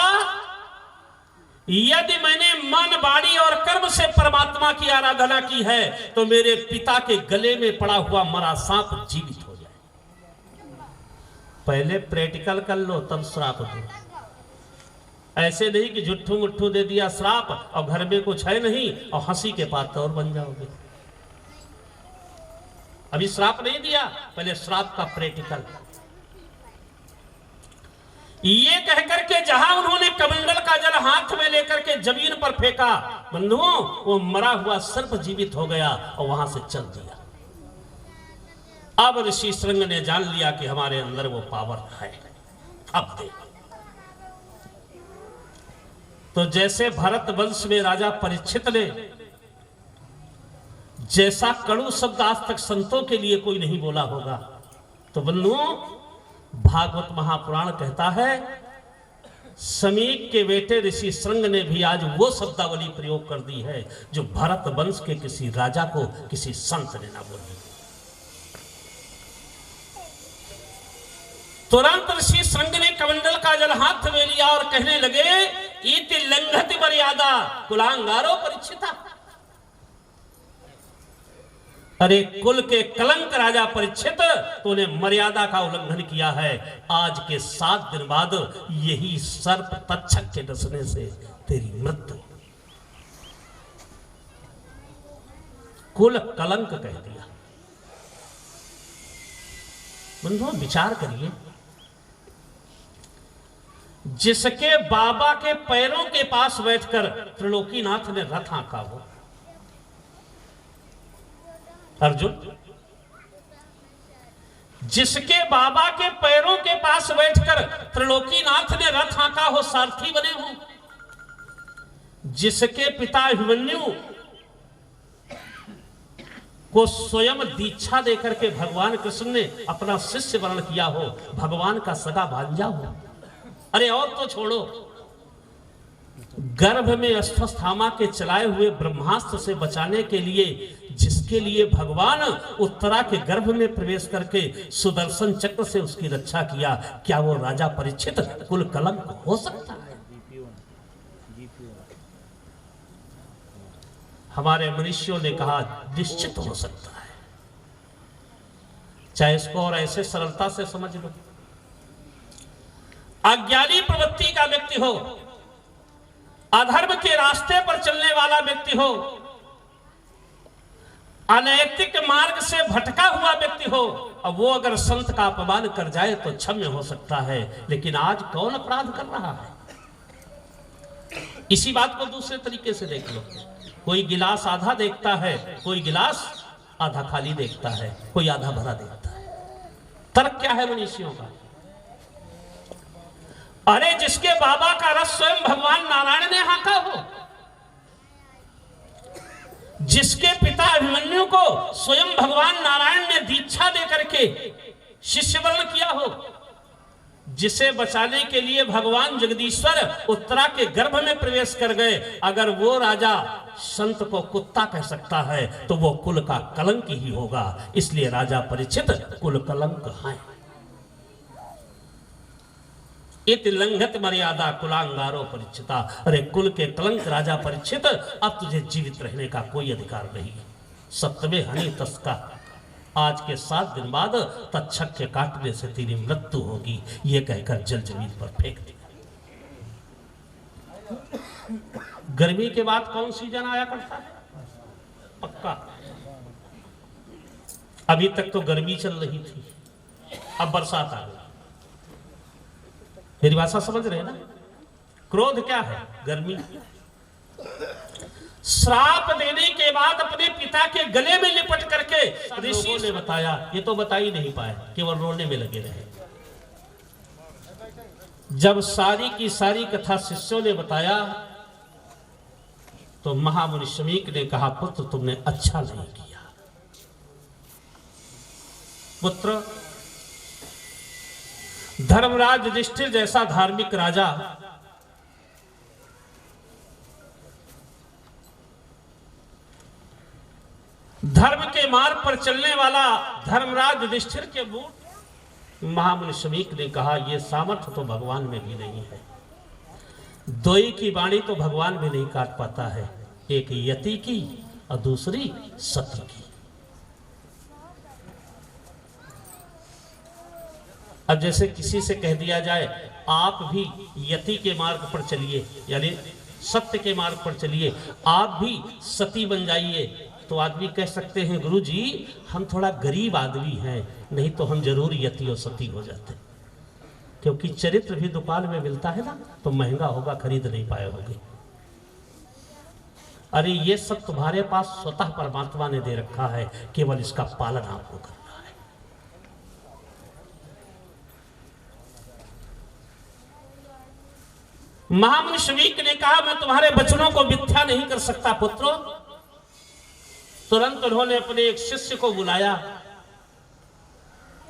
यदि मैंने मन, वाणी और कर्म से परमात्मा की आराधना की है तो मेरे पिता के गले में पड़ा हुआ मरा सांप जीवित हो जाए। पहले प्रैक्टिकल कर लो तब श्राप दो। ऐसे नहीं कि जुट्ठू मुट्ठू दे दिया श्राप और घर में कुछ है नहीं और हंसी के पात्र और बन जाओगे। अभी श्राप नहीं दिया, पहले श्राप का प्रैक्टिकल। ये कहकर के जहां उन्होंने कमंडल का जल हाथ में लेकर के जमीन पर फेंका, बंधुओं वो मरा हुआ सर्प जीवित हो गया और वहां से चल दिया। अब ऋषि श्रृंग ने जान लिया कि हमारे अंदर वो पावर है। अब देख, तो जैसे भरत वंश में राजा परीक्षित ने जैसा कड़ू शब्द आज तक संतों के लिए कोई नहीं बोला होगा, तो बंधुओं भागवत महापुराण कहता है समीक के बेटे ऋषि श्रृंग ने भी आज वो शब्दावली प्रयोग कर दी है जो भरत वंश के किसी राजा को किसी संत ने ना बोली। तुरंत ऋषि श्रृंग ने कमंडल का जल हाथ में लिया और कहने लगे इति लंघति मर्यादा कुलांगारो परीक्षिता। अरे कुल के कलंक राजा परीक्षित, तूने मर्यादा का उल्लंघन किया है। आज के 7 दिन बाद यही सर्प तक्षक के डसने से तेरी मृत्यु। कुल कलंक कह दिया। बंधुओं विचार करिए, जिसके बाबा के पैरों के पास बैठकर त्रिलोकीनाथ ने रथ आंका हो अर्जुन, जिसके बाबा के पैरों के पास बैठकर त्रिलोकीनाथ ने रथ आंका हो, सारथी बने हो, जिसके पिता अभिमन्यु को स्वयं दीक्षा देकर के भगवान कृष्ण ने अपना शिष्य वर्ण किया हो, भगवान का सगा भांजा हो। अरे और तो छोड़ो, गर्भ में अश्वत्थामा के चलाए हुए ब्रह्मास्त्र से बचाने के लिए जिसके लिए भगवान उत्तरा के गर्भ में प्रवेश करके सुदर्शन चक्र से उसकी रक्षा किया, क्या वो राजा परीक्षित कुल कलंक हो सकता है? हमारे मनुष्यों ने कहा निश्चित हो सकता है। चाहे इसको और ऐसे सरलता से समझ लो, अज्ञानी प्रवृत्ति का व्यक्ति हो, अधर्म के रास्ते पर चलने वाला व्यक्ति हो, अनैतिक मार्ग से भटका हुआ व्यक्ति हो, अब वो अगर संत का अपमान कर जाए तो क्षम्य हो सकता है। लेकिन आज कौन अपराध कर रहा है? इसी बात को दूसरे तरीके से देख लो। कोई गिलास आधा देखता है, कोई गिलास आधा खाली देखता है, कोई आधा भरा देखता है। तर्क क्या है मनुष्यों का? अरे जिसके बाबा का रस स्वयं भगवान नारायण ने हांका हो, जिसके पिता अभिमन्यु को स्वयं भगवान नारायण ने दीक्षा देकर के शिष्य वर्ण किया हो, जिसे बचाने के लिए भगवान जगदीश्वर उत्तरा के गर्भ में प्रवेश कर गए, अगर वो राजा संत को कुत्ता कह सकता है तो वो कुल का कलंक ही होगा। इसलिए राजा परीक्षित कुल कलंक है। इति लंघत मर्यादा कुलांगारो परीक्षिता। अरे कुल के कलंक राजा परीक्षित, अब तुझे जीवित रहने का कोई अधिकार नहीं। सप्तमे हनि तस्का, आज के 7 दिन बाद तक्षक के काटने से तेरी मृत्यु होगी, ये कहकर जल जमीन पर फेंक दिया। गर्मी के बाद कौन सीजन आया करता है? पक्का। अभी तक तो गर्मी चल रही थी, अब बरसात आ गई। मेरी भाषा समझ रहे हैं ना? क्रोध क्या है? गर्मी। श्राप देने के बाद अपने पिता के गले में लिपट करके ऋषि ने बताया, ये तो बता ही नहीं पाए, केवल रोने में लगे रहे। जब सारी की सारी कथा शिष्यों ने बताया तो महामुनि शमीक ने कहा, पुत्र तुमने अच्छा नहीं किया। पुत्र, धर्मराज युधिष्ठिर जैसा धार्मिक राजा धर्म के मार्ग पर चलने वाला धर्मराज युधिष्ठिर के मुंह महामुनि शमीक ने कहा, यह सामर्थ्य तो भगवान में भी नहीं है। दोई की वाणी तो भगवान भी नहीं काट पाता है, एक यति की और दूसरी सती की। अब जैसे किसी से कह दिया जाए आप भी यति के मार्ग पर चलिए, यानी सत्य के मार्ग पर चलिए, आप भी सती बन जाइए। तो आदमी कह सकते हैं गुरुजी हम थोड़ा गरीब आदमी हैं, नहीं तो हम जरूर यति और सती हो जाते, क्योंकि चरित्र भी दुकान में मिलता है ना, तो महंगा होगा, खरीद नहीं पाए होगे। अरे ये सब तुम्हारे पास स्वतः परमात्मा ने दे रखा है, केवल इसका पालन आपको करना है। महामुनि शमीक ने कहा मैं तुम्हारे वचनों को मिथ्या नहीं कर सकता पुत्रो। तुरंत उन्होंने अपने एक शिष्य को बुलाया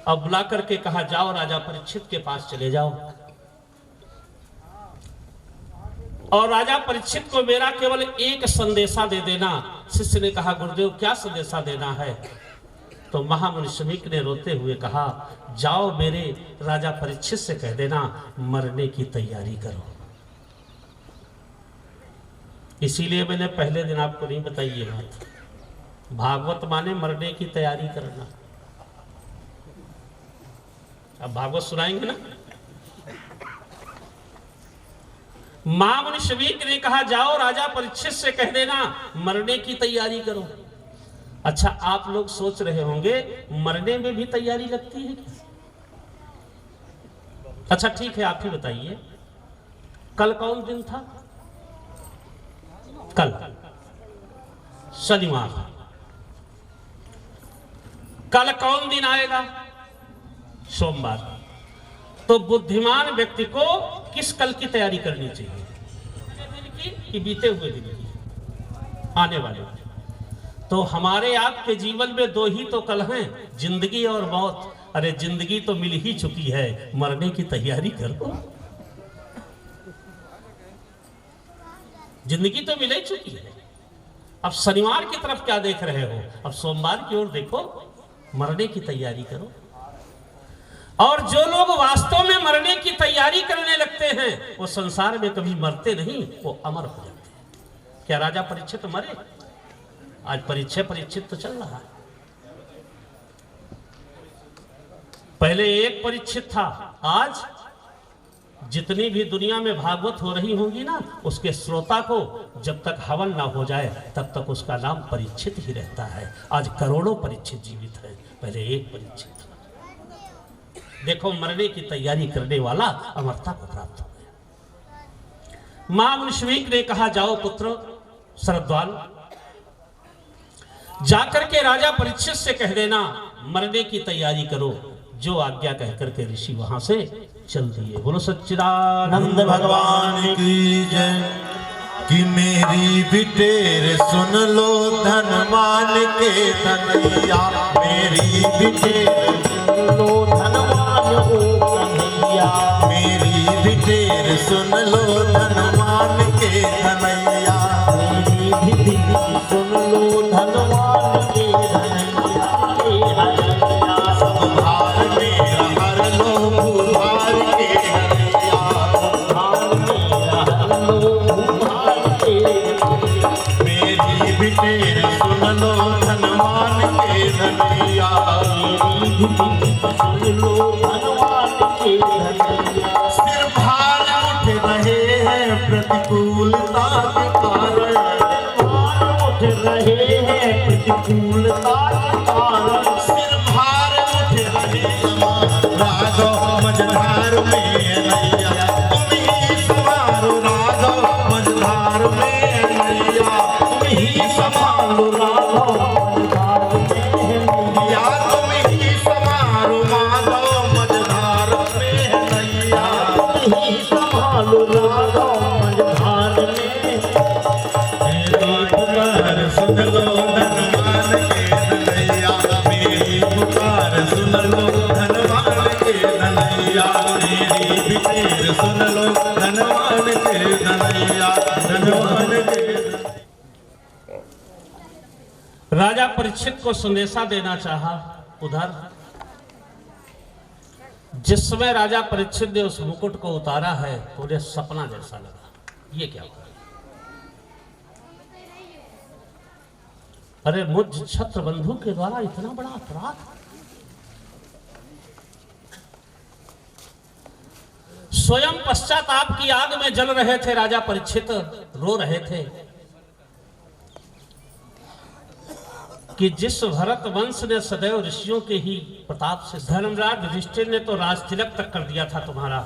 और बुला करके कहा जाओ राजा परीक्षित के पास चले जाओ और राजा परीक्षित को मेरा केवल एक संदेशा दे देना। शिष्य ने कहा गुरुदेव क्या संदेशा देना है? तो महामुनि शमीक ने रोते हुए कहा जाओ मेरे राजा परीक्षित से कह देना मरने की तैयारी करो। इसीलिए मैंने पहले दिन आपको नहीं बताई ये बात। भागवत माने मरने की तैयारी करना। अब भागवत सुनाएंगे ना। महामुनि शमीक ने कहा जाओ राजा परीक्षित से कह देना मरने की तैयारी करो। अच्छा आप लोग सोच रहे होंगे मरने में भी तैयारी लगती है क्या? अच्छा ठीक है आप ही बताइए कल कौन दिन था? कल शनिवार। कल कौन दिन आएगा? सोमवार। तो बुद्धिमान व्यक्ति को किस कल की तैयारी करनी चाहिए? दिन की कि बीते हुए दिन की? आने वाले। तो हमारे आपके जीवन में दो ही तो कल हैं, जिंदगी और मौत। अरे जिंदगी तो मिल ही चुकी है, मरने की तैयारी करो। जिंदगी तो मिल ही चुकी है। अब शनिवार की तरफ क्या देख रहे हो? अब सोमवार की ओर देखो, मरने की तैयारी करो। और जो लोग वास्तव में मरने की तैयारी करने लगते हैं वो संसार में कभी मरते नहीं, वो अमर हो जाते हैं। क्या राजा परीक्षित मरे? आज परीक्षित तो चल रहा है। पहले एक परीक्षित था, आज जितनी भी दुनिया में भागवत हो रही होंगी ना, उसके श्रोता को जब तक हवन ना हो जाए तब तक उसका नाम परीक्षित ही रहता है। आज करोड़ों परीक्षित जीवित हैं, पहले एक परीक्षित। देखो मरने की तैयारी करने वाला अमरता को प्राप्त हो गया। महामुनि शमीक ने कहा जाओ पुत्र शरद्वाल, जाकर के राजा परीक्षित से कह देना मरने की तैयारी करो। जो आज्ञा कहकर के ऋषि वहां से चल दिए। बोलो सच्चिदानंद भगवान की जय। कि मेरी भी टेर सुन लो धनवान के धनैया, मेरी भी टेर सुन लो धनवान ओ कन्हैया, मेरी भी टेर सुन लो धनवान के धनैया, मेरी भी टेर सुन लो धनवान के धनैया। सब भार मेरा हर लो भूभार के धनैया, भार मेरा हर लो भूभार के धनैया, मेरी भी टेर सुन लो धनवान के धनैया, मेरी भी सुन लो धनवान के धनैया। सिर भार उठ रहे हैं प्रतिकूलता के कारण, भार उठ रहे हैं प्रतिकूलता के कारण, सिर भार उठ रहे राघव मझधार में नैया, तुम ही संभालो राघव मझधार में नैया, तुम ही संभालो राघव मझधार में नैया, तुम ही संभालो माधव मझधार में नैया, तुम ही संभालो राघव मझधार में। मेरी पुकार सुन लो धनवान के धनैया, मेरी पुकार सुन लो धनवान के धनैया, मेरी भी टेर सुन लो धनवान के धनैया, धनवान के। राजा परीक्षित को संदेशा देना चाहा। उधर जिस समय राजा परीक्षित ने उस मुकुट को उतारा है तो उन्हें सपना जैसा लगा। ये क्या हुआ? अरे मुझ छत्र बंधु के द्वारा इतना बड़ा अपराध। स्वयं पश्चाताप की आग में जल रहे थे राजा परीक्षित, रो रहे थे कि जिस भरत वंश ने सदैव ऋषियों के ही प्रताप से, धर्मराज युधिष्ठिर ने तो राज तिलक तक कर दिया था तुम्हारा,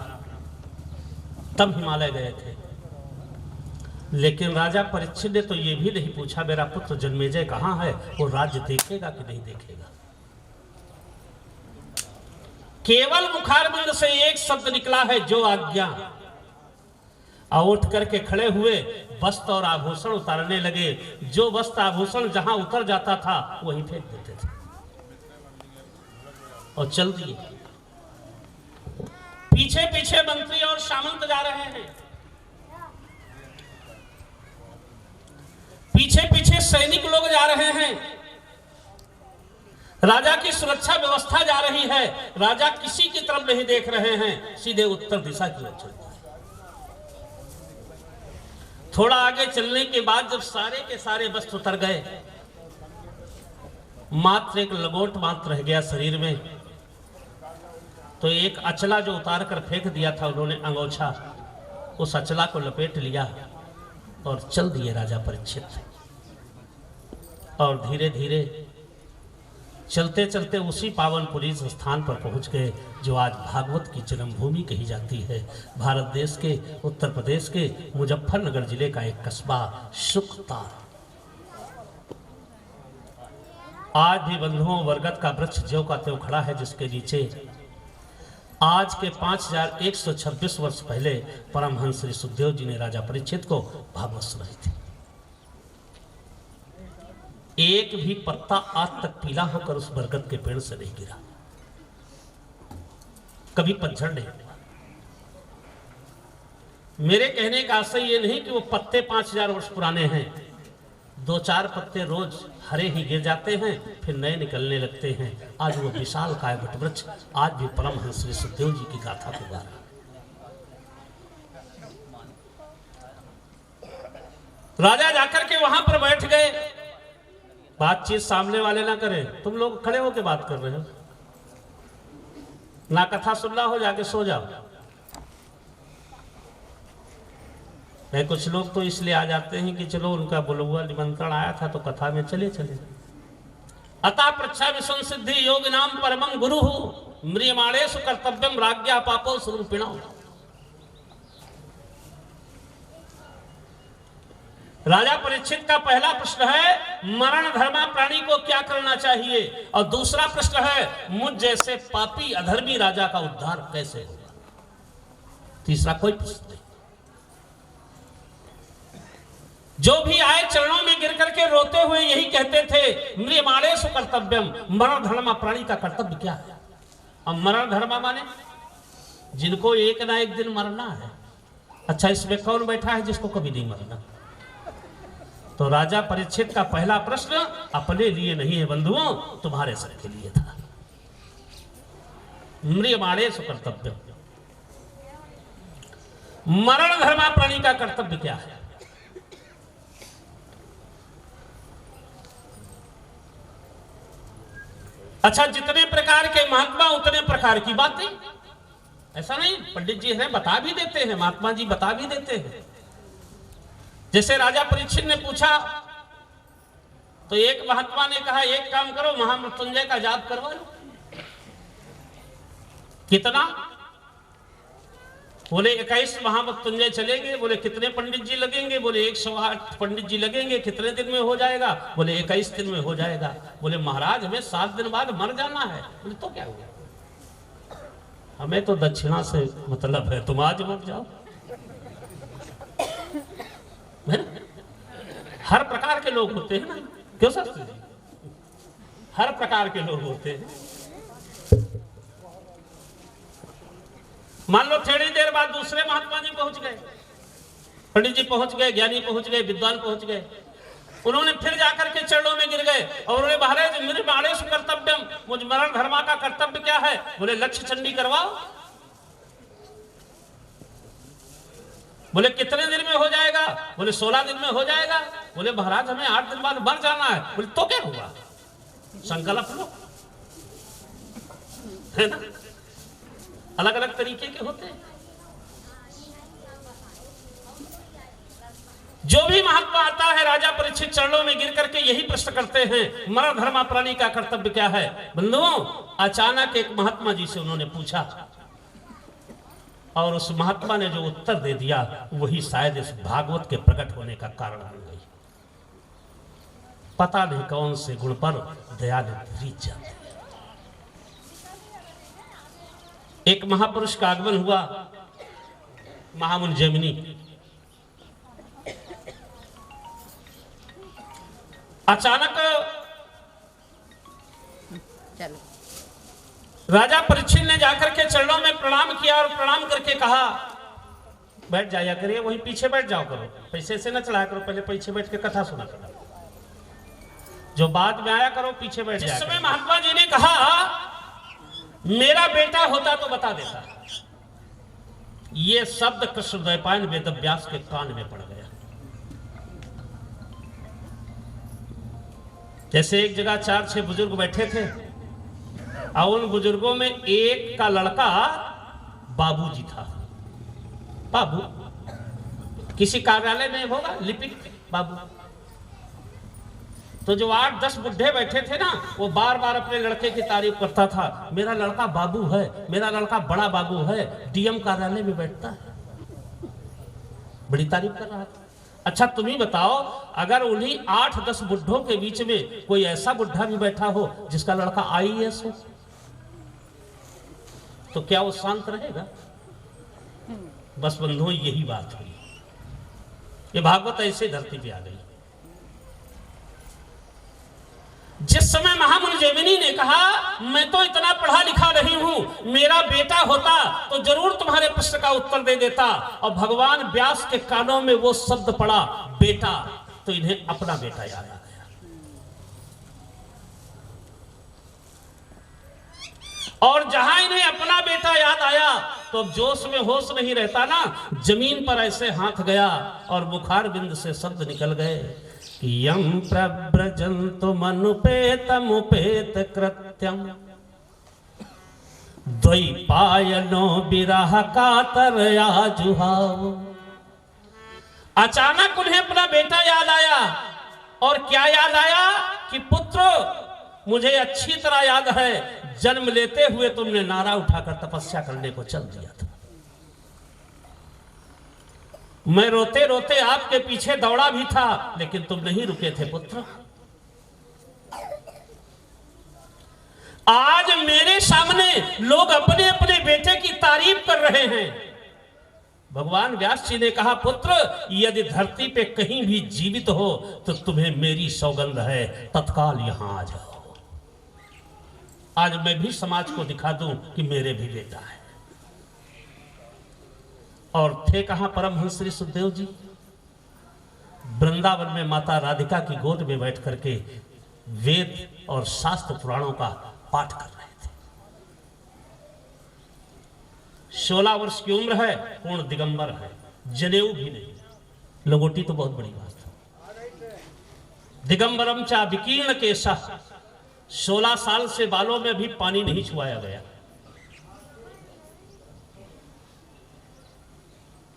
तब हिमालय गए थे। लेकिन राजा परीक्षित ने तो ये भी नहीं पूछा मेरा पुत्र जन्मेजय कहाँ है, वो राज्य देखेगा कि नहीं देखेगा। केवल मुखारबिंद से एक शब्द निकला है, जो आज्ञा। और उठ करके खड़े हुए, वस्त्र और आभूषण उतारने लगे। जो वस्त्र आभूषण जहां उतर जाता था वहीं फेंक देते थे और चल दिए। पीछे पीछे मंत्री और सामंत जा रहे हैं, पीछे पीछे सैनिक लोग जा रहे हैं। राजा की सुरक्षा व्यवस्था जा रही है। राजा किसी की तरफ नहीं देख रहे हैं, सीधे उत्तर दिशा की ओर चल रहे हैं। थोड़ा आगे चलने के बाद जब सारे के सारे वस्त्र उतर गए, मात्र एक लंगोट मात्र रह गया शरीर में, तो एक अचला जो उतार कर फेंक दिया था उन्होंने अंगोछा, उस अचला को लपेट लिया और चल दिए राजा परीक्षित। और धीरे धीरे चलते चलते उसी पावनपुरी स्थान पर पहुंच गए जो आज भागवत की जन्मभूमि कही जाती है। भारत देश के उत्तर प्रदेश के मुजफ्फरनगर जिले का एक कस्बा सुखतार। आज भी बंधुओं बरगद का वृक्ष ज्यों का त्यों खड़ा है, जिसके नीचे आज के 5126 वर्ष पहले परमहंस श्री सुखदेव जी ने राजा परीक्षित को भागवत सुनाई थी। एक भी पत्ता आज तक पीला होकर उस बरगद के पेड़ से नहीं गिरा, कभी पतझड़ नहीं हुआ। मेरे कहने का आशय ये नहीं कि वो पत्ते 5000 वर्ष पुराने हैं, 2-4 पत्ते रोज हरे ही गिर जाते हैं, फिर नए निकलने लगते हैं। आज वो विशाल काय वट वृक्ष आज भी परमहंस श्री सुखदेव जी की गाथा को गा रहा। राजा जाकर के वहां पर बैठ गए। बातचीत सामने वाले ना करें, तुम लोग खड़े होकर बात कर रहे हो, ना कथा सुनना हो जाके सो जाओ। कुछ लोग तो इसलिए आ जाते हैं कि चलो उनका बुलवा निमंत्रण आया था तो कथा में चले चले। अतः प्रच्छा विश्व सिद्धि योग नाम परमं गुरु म्रियमाणे सुकर्तव्यम राज्ञा पापो स्वरूपिणो। राजा परीक्षित का पहला प्रश्न है मरण धर्मा प्राणी को क्या करना चाहिए, और दूसरा प्रश्न है मुझ जैसे पापी अधर्मी राजा का उद्धार कैसे होगा। तीसरा कोई प्रश्न नहीं। जो भी आए चरणों में गिर करके रोते हुए यही कहते थे म्रियमाणे सुकर्तव्यम, मरण धर्मा प्राणी का कर्तव्य क्या है। अब मरण धर्मा माने जिनको एक ना एक दिन मरना है। अच्छा, इसमें कौन बैठा है जिसको कभी नहीं मरना। तो राजा परीक्षित का पहला प्रश्न अपने लिए नहीं है बंधुओं, तुम्हारे सबके लिए था। म्रियमाणे सुकर्तव्य, मरण धर्मा प्राणी का कर्तव्य क्या है। अच्छा, जितने प्रकार के महात्मा उतने प्रकार की बातें। ऐसा नहीं, पंडित जी हैं बता भी देते हैं, महात्मा जी बता भी देते हैं। जैसे राजा परीक्षित ने पूछा तो एक महात्मा ने कहा एक काम करो, महामृत्युंजय का जाप करवा लो। कितना? बोले 21 महामृत्युंजय चलेंगे। बोले कितने पंडित जी लगेंगे? बोले 108 पंडित जी लगेंगे। कितने दिन में हो जाएगा? बोले 21 दिन में हो जाएगा। बोले महाराज हमें 7 दिन बाद मर जाना है। बोले तो क्या हुआ, हमें तो दक्षिणा से मतलब है, तुम आज मर जाओ। हर प्रकार के लोग होते हैं ना, क्यों शास्त्री जी? हर प्रकार के लोग होते हैं। मान लो थोड़ी देर बाद दूसरे महात्मा जी पहुंच गए, पंडित जी पहुंच गए, ज्ञानी पहुंच गए, विद्वान पहुंच गए। उन्होंने फिर जाकर के चरणों में गिर गए और उन्होंने महाराज मेरे बाड़े से कर्तव्यम, मुझ मरण धर्मा का कर्तव्य क्या है। बोले लक्ष्य चंडी करवाओ। बोले कितने दिन में हो जाएगा? बोले 16 दिन में हो जाएगा। बोले महाराज हमें 8 दिन बाद मर जाना है। बोले तो क्या हुआ, संकल्प लो, है ना। अलग अलग तरीके के होते हैं। जो भी महात्मा आता है राजा परीक्षित चरणों में गिर करके यही प्रश्न करते हैं, मरण धर्मा प्राणी का कर्तव्य क्या है। बंधुओं, अचानक एक महात्मा जी से उन्होंने पूछा और उस महात्मा ने जो उत्तर दे दिया वही शायद इस भागवत के प्रकट होने का कारण बन गई। पता नहीं कौन से गुण पर दया ने रीत जाती। एक महापुरुष का आगमन हुआ, महामुनि जैमिनी। अचानक राजा परीक्षित ने जाकर के चरणों में प्रणाम किया और प्रणाम करके कहा, बैठ जाया करिए, वहीं पीछे बैठ जाओ करो, पैसे से न चढ़ाया करो, पहले पीछे बैठ के कथा सुना करो, जो बाद में आया करो पीछे बैठ जाया। जिस समय महात्मा जी ने कहा मेरा बेटा होता तो बता देता, ये शब्द कृष्णद्वैपायन वेदव्यास के कान में पड़ गया। जैसे एक जगह 4-6 बुजुर्ग बैठे थे और उन बुजुर्गों में एक का लड़का बाबूजी था। बाबू किसी कार्यालय में होगा लिपिक बाबू। तो जो 8-10 बुढ़े बैठे थे ना, वो बार बार अपने लड़के की तारीफ करता था, मेरा लड़का बाबू है, मेरा लड़का बड़ा बाबू है, डीएम कार्यालय में बैठता है, बड़ी तारीफ कर रहा था। अच्छा तुम ही बताओ, अगर उन्हीं 8-10 बुढ़ों के बीच में कोई ऐसा बुढ़ा भी बैठा हो जिसका लड़का आईएएस हो, तो क्या वो शांत रहेगा? बस बंधुओं, यही बात हुई। ये भागवत ऐसे धरती पे आ गई। जिस समय महामुनि जैमिनी ने कहा मैं तो इतना पढ़ा लिखा नहीं हूं, मेरा बेटा होता तो जरूर तुम्हारे प्रश्न का उत्तर दे देता, और भगवान व्यास के कानों में वो शब्द पड़ा बेटा, तो इन्हें अपना बेटा याद आ गया। और जहां इन्हें अपना बेटा याद आया तो जोश में होश नहीं रहता ना, जमीन पर ऐसे हाथ गया और मुखार बिंद से शब्द निकल गए, यम प्रव्रजन्तु मनुपेतमुपेत कृत्यम द्वैपायनो विरह कातरया जुहाव। अचानक उन्हें अपना बेटा याद आया, और क्या याद आया कि पुत्र मुझे अच्छी तरह याद है, जन्म लेते हुए तुमने नारा उठाकर तपस्या करने को चल दिया था, मैं रोते रोते आपके पीछे दौड़ा भी था, लेकिन तुम नहीं रुके थे पुत्र। आज मेरे सामने लोग अपने अपने बेटे की तारीफ कर रहे हैं। भगवान व्यास जी ने कहा पुत्र, यदि धरती पे कहीं भी जीवित हो तो तुम्हें मेरी सौगंध है, तत्काल यहां आ जाओ। आज मैं भी समाज को दिखा दूं कि मेरे भी बेटा है। और थे कहां परमहंस श्री सुखदेव जी? वृंदावन में माता राधिका की गोद में बैठ करके वेद और शास्त्र पुराणों का पाठ कर रहे थे। 16 वर्ष की उम्र है, पूर्ण दिगंबर है, जनेऊ भी नहीं, लंगोटी तो बहुत बड़ी बात है। दिगंबरम चा विकीर्ण केशा, 16 साल से बालों में भी पानी नहीं छुआया गया,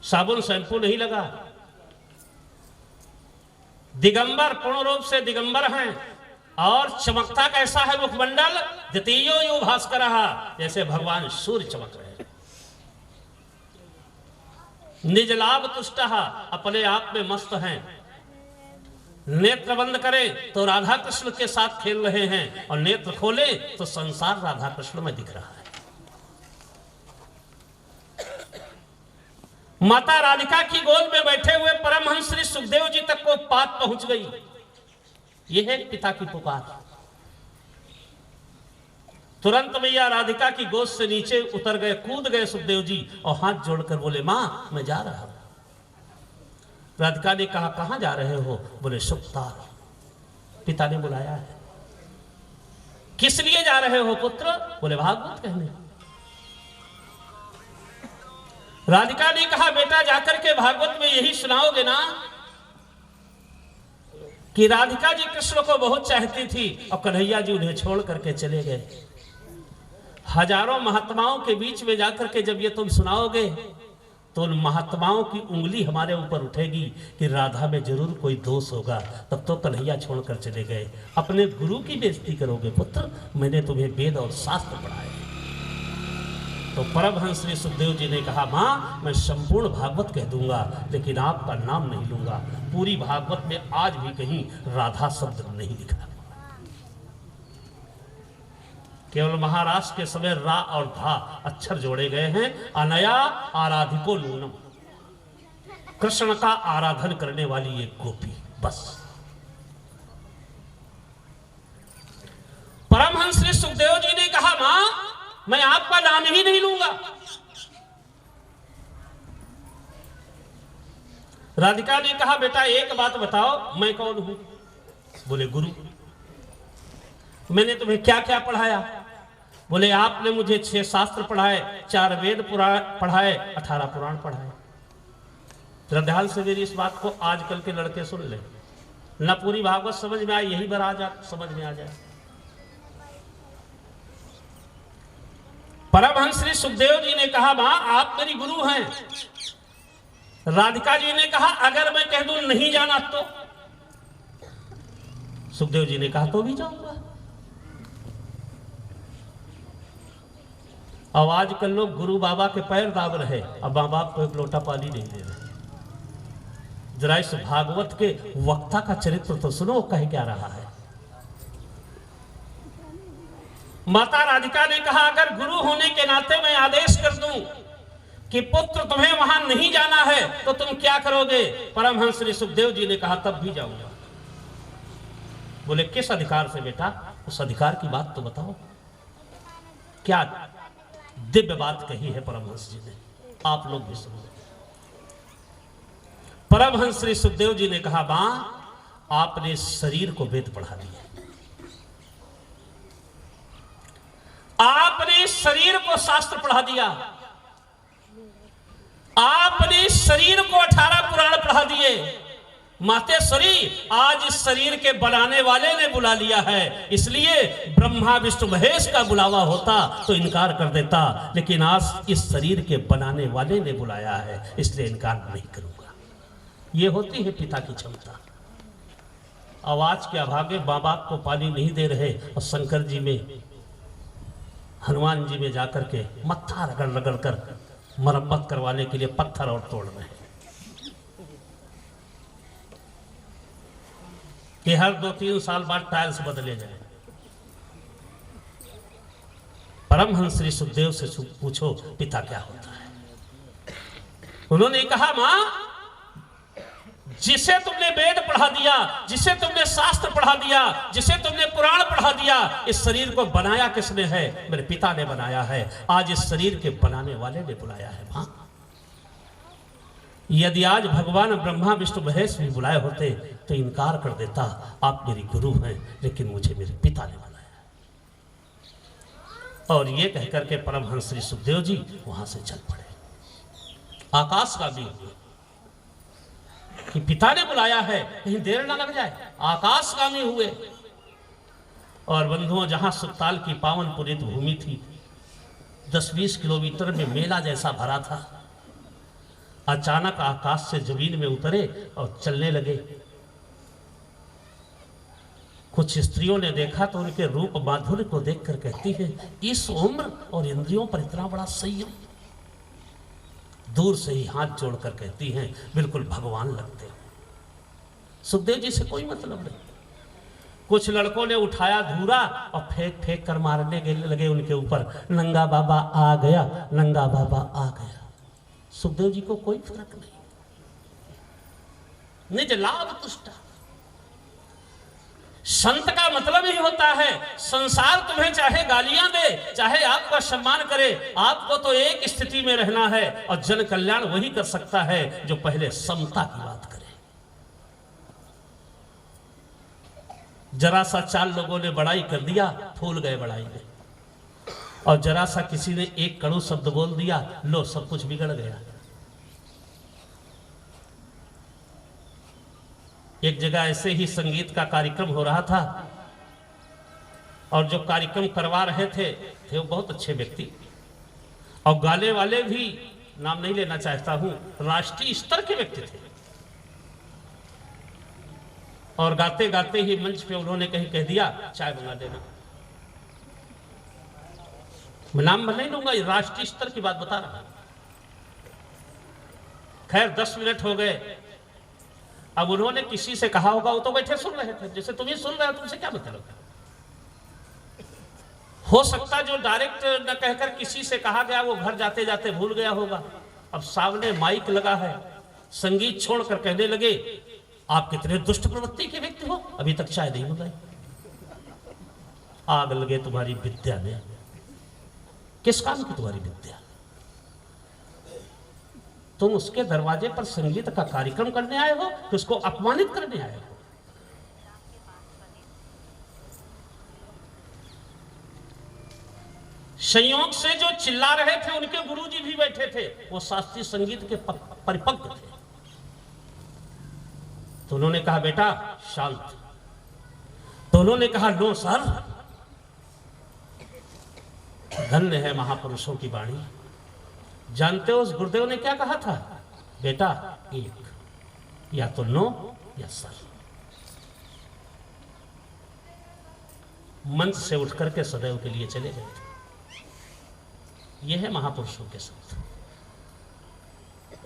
साबुन शैंपू नहीं लगा, दिगंबर पूर्ण रूप से दिगंबर हैं। और चमकता कैसा है मुखमंडल? द्वितीयो यु भास्कर, जैसे भगवान सूर्य चमक रहे हैं। निज लाभ तुष्ट, अपने आप में मस्त हैं। नेत्र बंद करें तो राधा कृष्ण के साथ खेल रहे हैं, और नेत्र खोले तो संसार राधा कृष्ण में दिख रहा है। माता राधिका की गोद में बैठे हुए परमहंस श्री सुखदेव जी तक को बात पहुंच गई। यह है पिता की पुकार। तुरंत मैया राधिका की गोद से नीचे उतर गए, कूद गए सुखदेव जी, और हाथ जोड़कर बोले मां मैं जा रहा हूं। राधिका ने कहा कहां जा रहे हो? बोले सुखतार, पिता ने बुलाया है। किस लिए जा रहे हो पुत्र? बोले भागवत कहने। राधिका ने कहा बेटा जाकर के भागवत में यही सुनाओगे ना कि राधिका जी कृष्ण को बहुत चाहती थी और कन्हैया जी उन्हें छोड़ करके चले तो उन महात्माओं की उंगली हमारे ऊपर उठेगी कि राधा में जरूर कोई दोष होगा। तब तो कन्हैया छोड़कर चले गए। अपने गुरु की बेइज्जती करोगे पुत्र, मैंने तुम्हें वेद और शास्त्र पढ़ाए। तो परमहंस श्री सुखदेव जी ने कहा, माँ मैं संपूर्ण भागवत कह दूंगा लेकिन आपका नाम नहीं लूंगा। पूरी भागवत में आज भी कहीं राधा शब्द नहीं लिखा, केवल महाराष्ट्र के समय रा और धा अक्षर जोड़े गए हैं। अनया आराधिको नूनम, कृष्ण का आराधन करने वाली एक गोपी, बस। परमहंस श्री सुखदेव जी ने कहा, मां मैं आपका नाम ही नहीं लूंगा। राधिका ने कहा, बेटा एक बात बताओ, मैं कौन हूं? बोले गुरु। मैंने तुम्हें क्या क्या पढ़ाया? बोले आपने मुझे 6 शास्त्र पढ़ाए, 4 वेद पुराण पढ़ाए, 18 पुराण पढ़ाए। जरा ध्यान से मेरी इस बात को आजकल के लड़के सुन ले, ना पूरी भागवत समझ में आए, यही बार आ जा समझ में आ जाए। परमहंस श्री सुखदेव जी ने कहा, मां आप मेरी गुरु हैं। राधिका जी ने कहा, अगर मैं कह दूं नहीं जाना तो? सुखदेव जी ने कहा, तो भी जाऊंगा। अब आजकल लोग गुरु बाबा के पैर दाब रहे, अब मां बाप को एक लोटा पानी नहीं दे रहे। जरा इस भागवत के वक्ता का चरित्र तो सुनो, कह क्या रहा है। माता राधिका ने कहा, अगर गुरु होने के नाते मैं आदेश कर दूं कि पुत्र तुम्हें वहां नहीं जाना है तो तुम क्या करोगे? परमहंस श्री सुखदेव जी ने कहा, तब भी जाऊंगा। बोले किस अधिकार से बेटा? उस अधिकार की बात तो बताओ। क्या दिव्य बात कही है परमहंस जी ने, आप लोग भी सुनो। परमहंस श्री सुखदेव जी ने कहा, मां आपने शरीर को वेद पढ़ा दिया, आपने शरीर को शास्त्र पढ़ा दिया, आपने शरीर को 18 पुराण पढ़ा दिए। मातेश्वरी आज इस शरीर के बनाने वाले ने बुला लिया है, इसलिए ब्रह्मा विष्णु महेश का बुलावा होता तो इनकार कर देता, लेकिन आज इस शरीर के बनाने वाले ने बुलाया है, इसलिए इनकार नहीं करूंगा। ये होती है पिता की क्षमता। आवाज के अभागे मां बाप को पानी नहीं दे रहे और शंकर जी में, हनुमान जी में जाकर के मत्था रगड़ रगड़ कर मरम्मत करवाने के लिए पत्थर और तोड़ रहे हैं कि हर 2-3 साल बाद टाइल्स बदले जाए। परमहंस श्री सुखदेव से पूछो पिता क्या होता है। उन्होंने कहा, मां जिसे तुमने वेद पढ़ा दिया, जिसे तुमने शास्त्र पढ़ा दिया, जिसे तुमने पुराण पढ़ा दिया, इस शरीर को बनाया किसने है? मेरे पिता ने बनाया है। आज इस शरीर के बनाने वाले ने बुलाया है। मां यदि आज भगवान ब्रह्मा विष्णु महेश भी बुलाए होते तो इनकार कर देता, आप मेरी गुरु हैं, लेकिन मुझे मेरे पिता ने बुलाया। और ये कहकर के परमहंस श्री सुखदेव जी वहां से चल पड़े। आकाशगामी हुए कि पिता ने बुलाया है, कहीं देर ना लग जाए। आकाशगामी हुए और बंधुओं, जहां सुखताल की पावन पुनीत भूमि थी, 10-20 किलोमीटर में मेला जैसा भरा था। अचानक आकाश से जमीन में उतरे और चलने लगे। कुछ स्त्रियों ने देखा तो उनके रूप माधुर्य को देखकर कहती है, इस उम्र और इंद्रियों पर इतना बड़ा संयम। दूर से ही हाथ जोड़कर कहती हैं, बिल्कुल भगवान लगते हैं। सुखदेव जी से कोई मतलब नहीं। कुछ लड़कों ने उठाया धूरा और फेंक फेंक कर मारने के लगे उनके ऊपर। नंगा बाबा आ गया, नंगा बाबा आ गया। सुखदेव जी को कोई फर्क नहीं। निज लाभ तुष्टा। संत का मतलब ही होता है, संसार तुम्हें चाहे गालियां दे, चाहे आपका सम्मान करे, आपको तो एक स्थिति में रहना है और जन कल्याण वही कर सकता है जो पहले समता की बात करे। जरा सा 4 लोगों ने बड़ाई कर दिया, फूल गए बड़ाई में। और जरा सा किसी ने एक कड़ू शब्द बोल दिया, लो सब कुछ बिगड़ गया। एक जगह ऐसे ही संगीत का कार्यक्रम हो रहा था और जो कार्यक्रम करवा रहे थे वो बहुत अच्छे व्यक्ति और गाने वाले भी नाम नहीं लेना चाहता हूं, राष्ट्रीय स्तर के व्यक्ति थे। और गाते गाते ही मंच पे उन्होंने कहीं कह दिया चाय बना देना। मैं नाम नहीं लूंगा, राष्ट्रीय स्तर की बात बता रहा हूं। खैर 10 मिनट हो गए। अब उन्होंने किसी से कहा होगा, वो तो बैठे सुन रहे थे, जैसे तुम ही सुन रहे हो, तुमसे क्या मतलब। हो सकता जो डायरेक्ट न कहकर किसी से कहा गया वो घर जाते जाते भूल गया होगा। अब सामने माइक लगा है, संगीत छोड़कर कहने लगे, आप कितने दुष्ट प्रवृत्ति के व्यक्ति हो, अभी तक चाय नहीं मंगाई। आग लगे तुम्हारी विद्या में, किस काम की तुम्हारी विद्या। तुम उसके दरवाजे पर संगीत का कार्यक्रम करने आए हो कि उसको अपमानित करने आए हो। संयोग से जो चिल्ला रहे थे उनके गुरुजी भी बैठे थे, वो शास्त्रीय संगीत के परिपक्व थे। तो उन्होंने कहा बेटा शांत। तो उन्होंने कहा नो सर, धन्य है महापुरुषों की वाणी। जानते हो उस गुरुदेव ने क्या कहा था? बेटा एक, या तो नो या सर। मंच से उठकर के सदैव के लिए चले गए थे। यह है महापुरुषों के शब्द।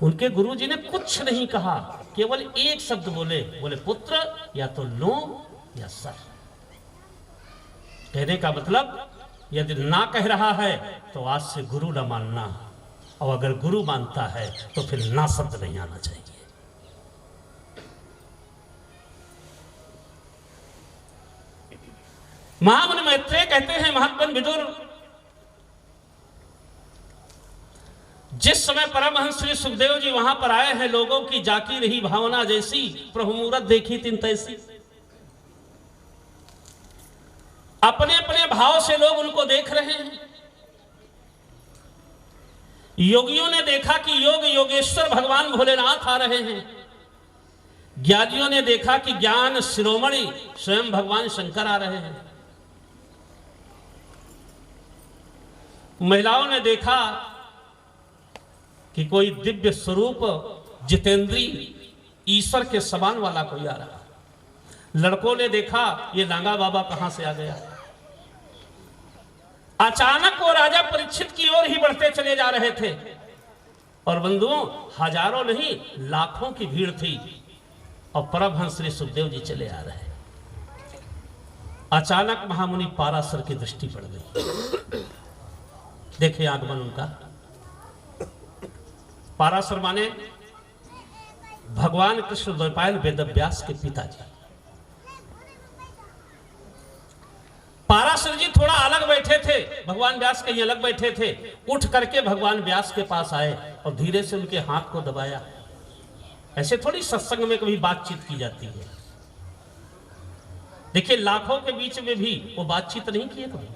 उनके गुरुजी ने कुछ नहीं कहा, केवल एक शब्द बोले, बोले पुत्र या तो नो या सर। कहने का मतलब यदि ना कह रहा है तो आज से गुरु ना मानना, और अगर गुरु मानता है तो फिर ना शब्द नहीं आना चाहिए। महामुनि मैत्रेय कहते हैं, महात्मन विदुर, जिस समय परमहंस श्री सुखदेव जी वहां पर आए हैं, लोगों की जाकी रही भावना जैसी, प्रभु मूरत देखी तिन तैसी। अपने अपने भाव से लोग उनको देख रहे हैं। योगियों ने देखा कि योग योगेश्वर भगवान भोलेनाथ आ रहे हैं। ज्ञानियों ने देखा कि ज्ञान शिरोमणि स्वयं भगवान शंकर आ रहे हैं। महिलाओं ने देखा कि कोई दिव्य स्वरूप जितेंद्री ईश्वर के समान वाला कोई आ रहा। लड़कों ने देखा ये नागा बाबा कहां से आ गया। अचानक वो राजा परीक्षित की ओर ही बढ़ते चले जा रहे थे, और बंधुओं हजारों नहीं लाखों की भीड़ थी, और परमहंस श्री सुखदेव जी चले आ रहे। अचानक महामुनि पाराशर की दृष्टि पड़ गई। देखिए आगमन उनका। पाराशर माने भगवान कृष्ण द्वैपायन वेदव्यास के पिताजी। पाराशर जी थोड़ा अलग बैठे थे, भगवान व्यास कहीं अलग बैठे थे। उठ करके भगवान व्यास के पास आए और धीरे से उनके हाथ को दबाया। ऐसे थोड़ी सत्संग में कभी बातचीत की जाती है। देखिए लाखों के बीच में भी वो बातचीत नहीं किए कभी।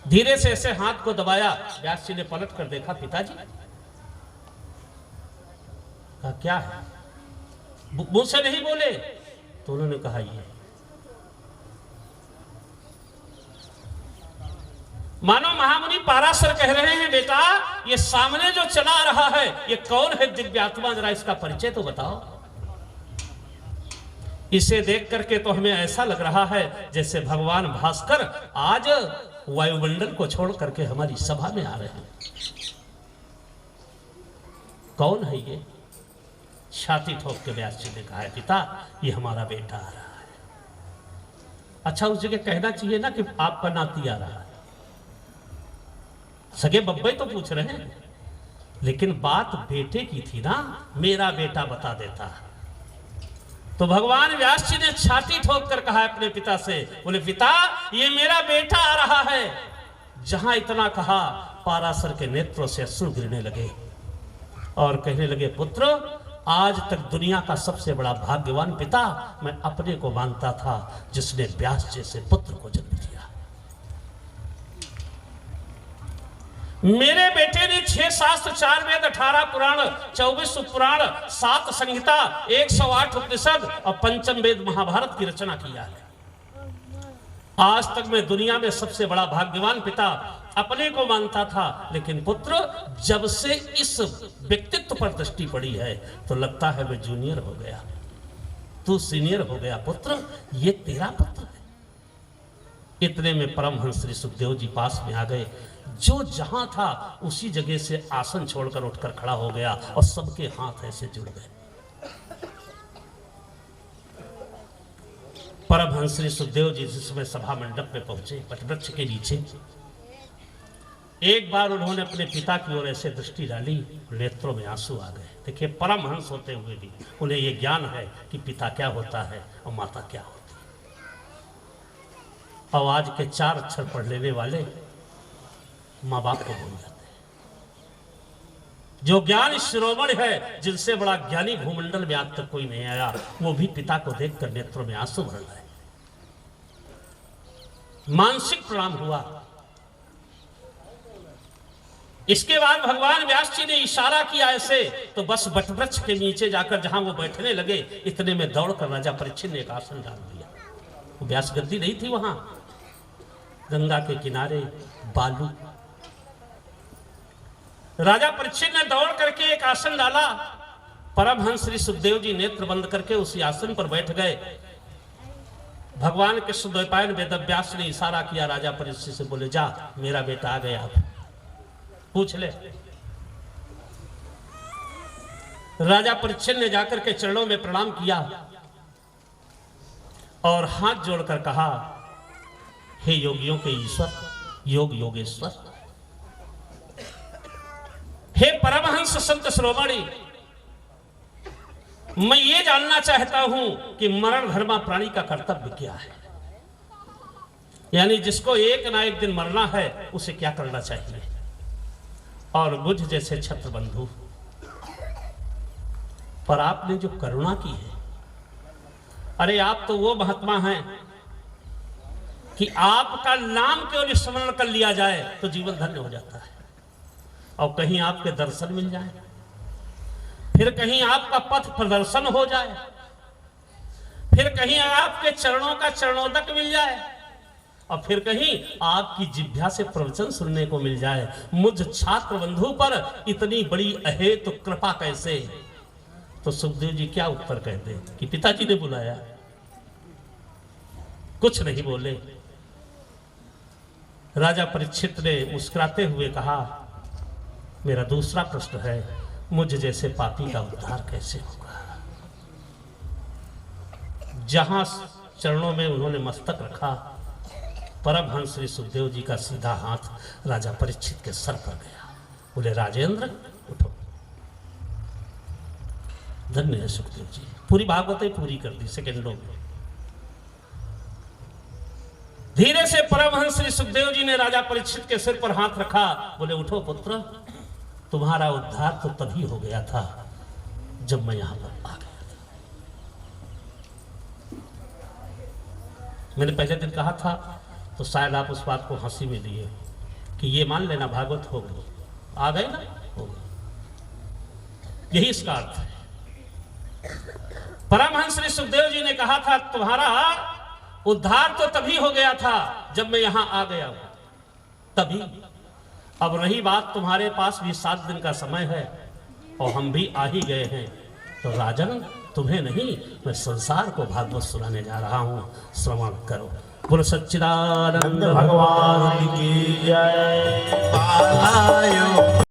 धीरे से ऐसे हाथ को दबाया। व्यास जी ने पलट कर देखा, पिताजी। कहा क्या है? मुंह से नहीं बोले। तो उन्होंने कहा ये। मानो महामुनि पाराशर कह रहे हैं, बेटा ये सामने जो चला आ रहा है ये कौन है दिव्यात्मा, जरा इसका परिचय तो बताओ। इसे देख करके तो हमें ऐसा लग रहा है जैसे भगवान भास्कर आज वायुमंडल को छोड़ करके हमारी सभा में आ रहे हैं। कौन है ये? छाती ठोक के व्यास जी ने कहा है, पिता ये हमारा बेटा आ रहा है। अच्छा उस जगह कहना चाहिए ना कि आपका नाती आ रहा है। सगे बब्बे तो पूछ रहे हैं, लेकिन बात बेटे की थी ना, मेरा बेटा बता देता। तो भगवान व्यास जी ने छाती ठोक कर कहा अपने पिता से, बोले पिता ये मेरा बेटा आ रहा है। जहां इतना कहा पाराशर के नेत्रों से अश्रु गिरने लगे और कहने लगे, पुत्र आज तक दुनिया का सबसे बड़ा भाग्यवान पिता मैं अपने को मानता था, जिसने व्यास जैसे पुत्र को जन्म दिया। मेरे बेटे ने 6 शास्त्र 4 वेद 18 पुराण 24 उपपुराण 7 संहिता 108 उपनिषद और 5 वेद महाभारत की रचना किया है। आज तक मैं दुनिया में सबसे बड़ा भाग्यवान पिता अपने को मानता था, लेकिन पुत्र जब से इस व्यक्तित्व पर दृष्टि पड़ी है तो लगता है मैं जूनियर हो गया, तू सीनियर हो गया पुत्र, ये तेरा पुत्र है। इतने में परमहंस श्री सुखदेव जी पास में आ गए। जो जहां था उसी जगह से आसन छोड़कर उठकर खड़ा हो गया और सबके हाथ ऐसे जुड़ गए। परमहंस श्री सुखदेव जी जिस समय सभा मंडप में पहुंचे, वटवृक्ष के नीचे, एक बार उन्होंने अपने पिता की ओर ऐसे दृष्टि डाली, नेत्रों में आंसू आ गए। देखिए, परमहंस होते हुए भी उन्हें यह ज्ञान है कि पिता क्या होता है और माता क्या होती है। और आज के 4 अक्षर पढ़ लेने वाले माँ बाप को भूल जाते हैं। जो ज्ञान शिरोमणि है, जिनसे बड़ा ज्ञानी भूमंडल में आज तक कोई नहीं आया, वो भी पिता को देखकर नेत्रों में आंसू भर लाए। मानसिक प्रणाम हुआ। इसके बाद भगवान व्यास जी ने इशारा किया ऐसे, तो बस वटवृक्ष के नीचे जाकर जहां वो बैठने लगे, इतने में दौड़कर राजा परीक्षित ने एक आसन डाल दिया। वो व्यास गद्दी नहीं थी वहां, गंगा के किनारे बालू। राजा परीक्षित ने दौड़ करके एक आसन डाला। परमहंस श्री सुखदेव जी नेत्र बंद करके उसी आसन पर बैठ गए। भगवान कृष्णद्वैपायन वेदव्यास ने इशारा किया, राजा परीक्षित से बोले, जा मेरा बेटा आ गया, पूछ ले। राजा परीक्षित ने जाकर के चरणों में प्रणाम किया और हाथ जोड़कर कहा, हे योगियों के ईश्वर, योग योगेश्वर, हे परमहंस संत शिरोमणि, मैं ये जानना चाहता हूं कि मरण धर्मा प्राणी का कर्तव्य क्या है। यानी जिसको एक ना एक दिन मरना है, उसे क्या करना चाहिए। और मुझ जैसे छत्र बंधु पर आपने जो करुणा की है, अरे आप तो वो महात्मा हैं कि आपका नाम केवल स्मरण कर लिया जाए तो जीवन धन्य हो जाता है। और कहीं आपके दर्शन मिल जाए, फिर कहीं आपका पथ प्रदर्शन हो जाए, फिर कहीं आपके चरणों का चरणोदक मिल जाए, और फिर कहीं आपकी जिह्वा से प्रवचन सुनने को मिल जाए। मुझ छात्र बंधु पर इतनी बड़ी अहेतु कृपा कैसे। तो सुखदेव जी क्या उत्तर कहते कि पिताजी ने बुलाया, कुछ नहीं बोले। राजा परीक्षित ने मुस्कुराते हुए कहा, मेरा दूसरा प्रश्न है, मुझ जैसे पापी का उद्धार कैसे होगा। जहां चरणों में उन्होंने मस्तक रखा, परमहंस श्री सुखदेव जी का सीधा हाथ राजा परीक्षित के सर पर गया। बोले, राजेंद्र उठो। धन्य है सुखदेव जी, पूरी भागवतें पूरी कर दी सेकंडों में। धीरे से परमहंस श्री सुखदेव जी ने राजा परीक्षित के सिर पर हाथ रखा। बोले, उठो पुत्र, तुम्हारा उद्धार तो तभी हो गया था जब मैं यहां पर आ गया था। मैंने पहले दिन कहा था, तो शायद आप उस बात को हंसी में लिए कि ये मान लेना भागवत हो गई, आ गए ना, हो गई। यही इसका अर्थ है। परमहंस श्री सुखदेव जी ने कहा था, तुम्हारा उद्धार तो तभी हो गया था जब मैं यहां आ गया हूं, तभी। अब रही बात, तुम्हारे पास भी 7 दिन का समय है और हम भी आ ही गए हैं, तो राजन तुम्हें नहीं, मैं संसार को भागवत सुनाने जा रहा हूं, श्रवण करो। बोलो सच्चिदानंद भगवान की जय।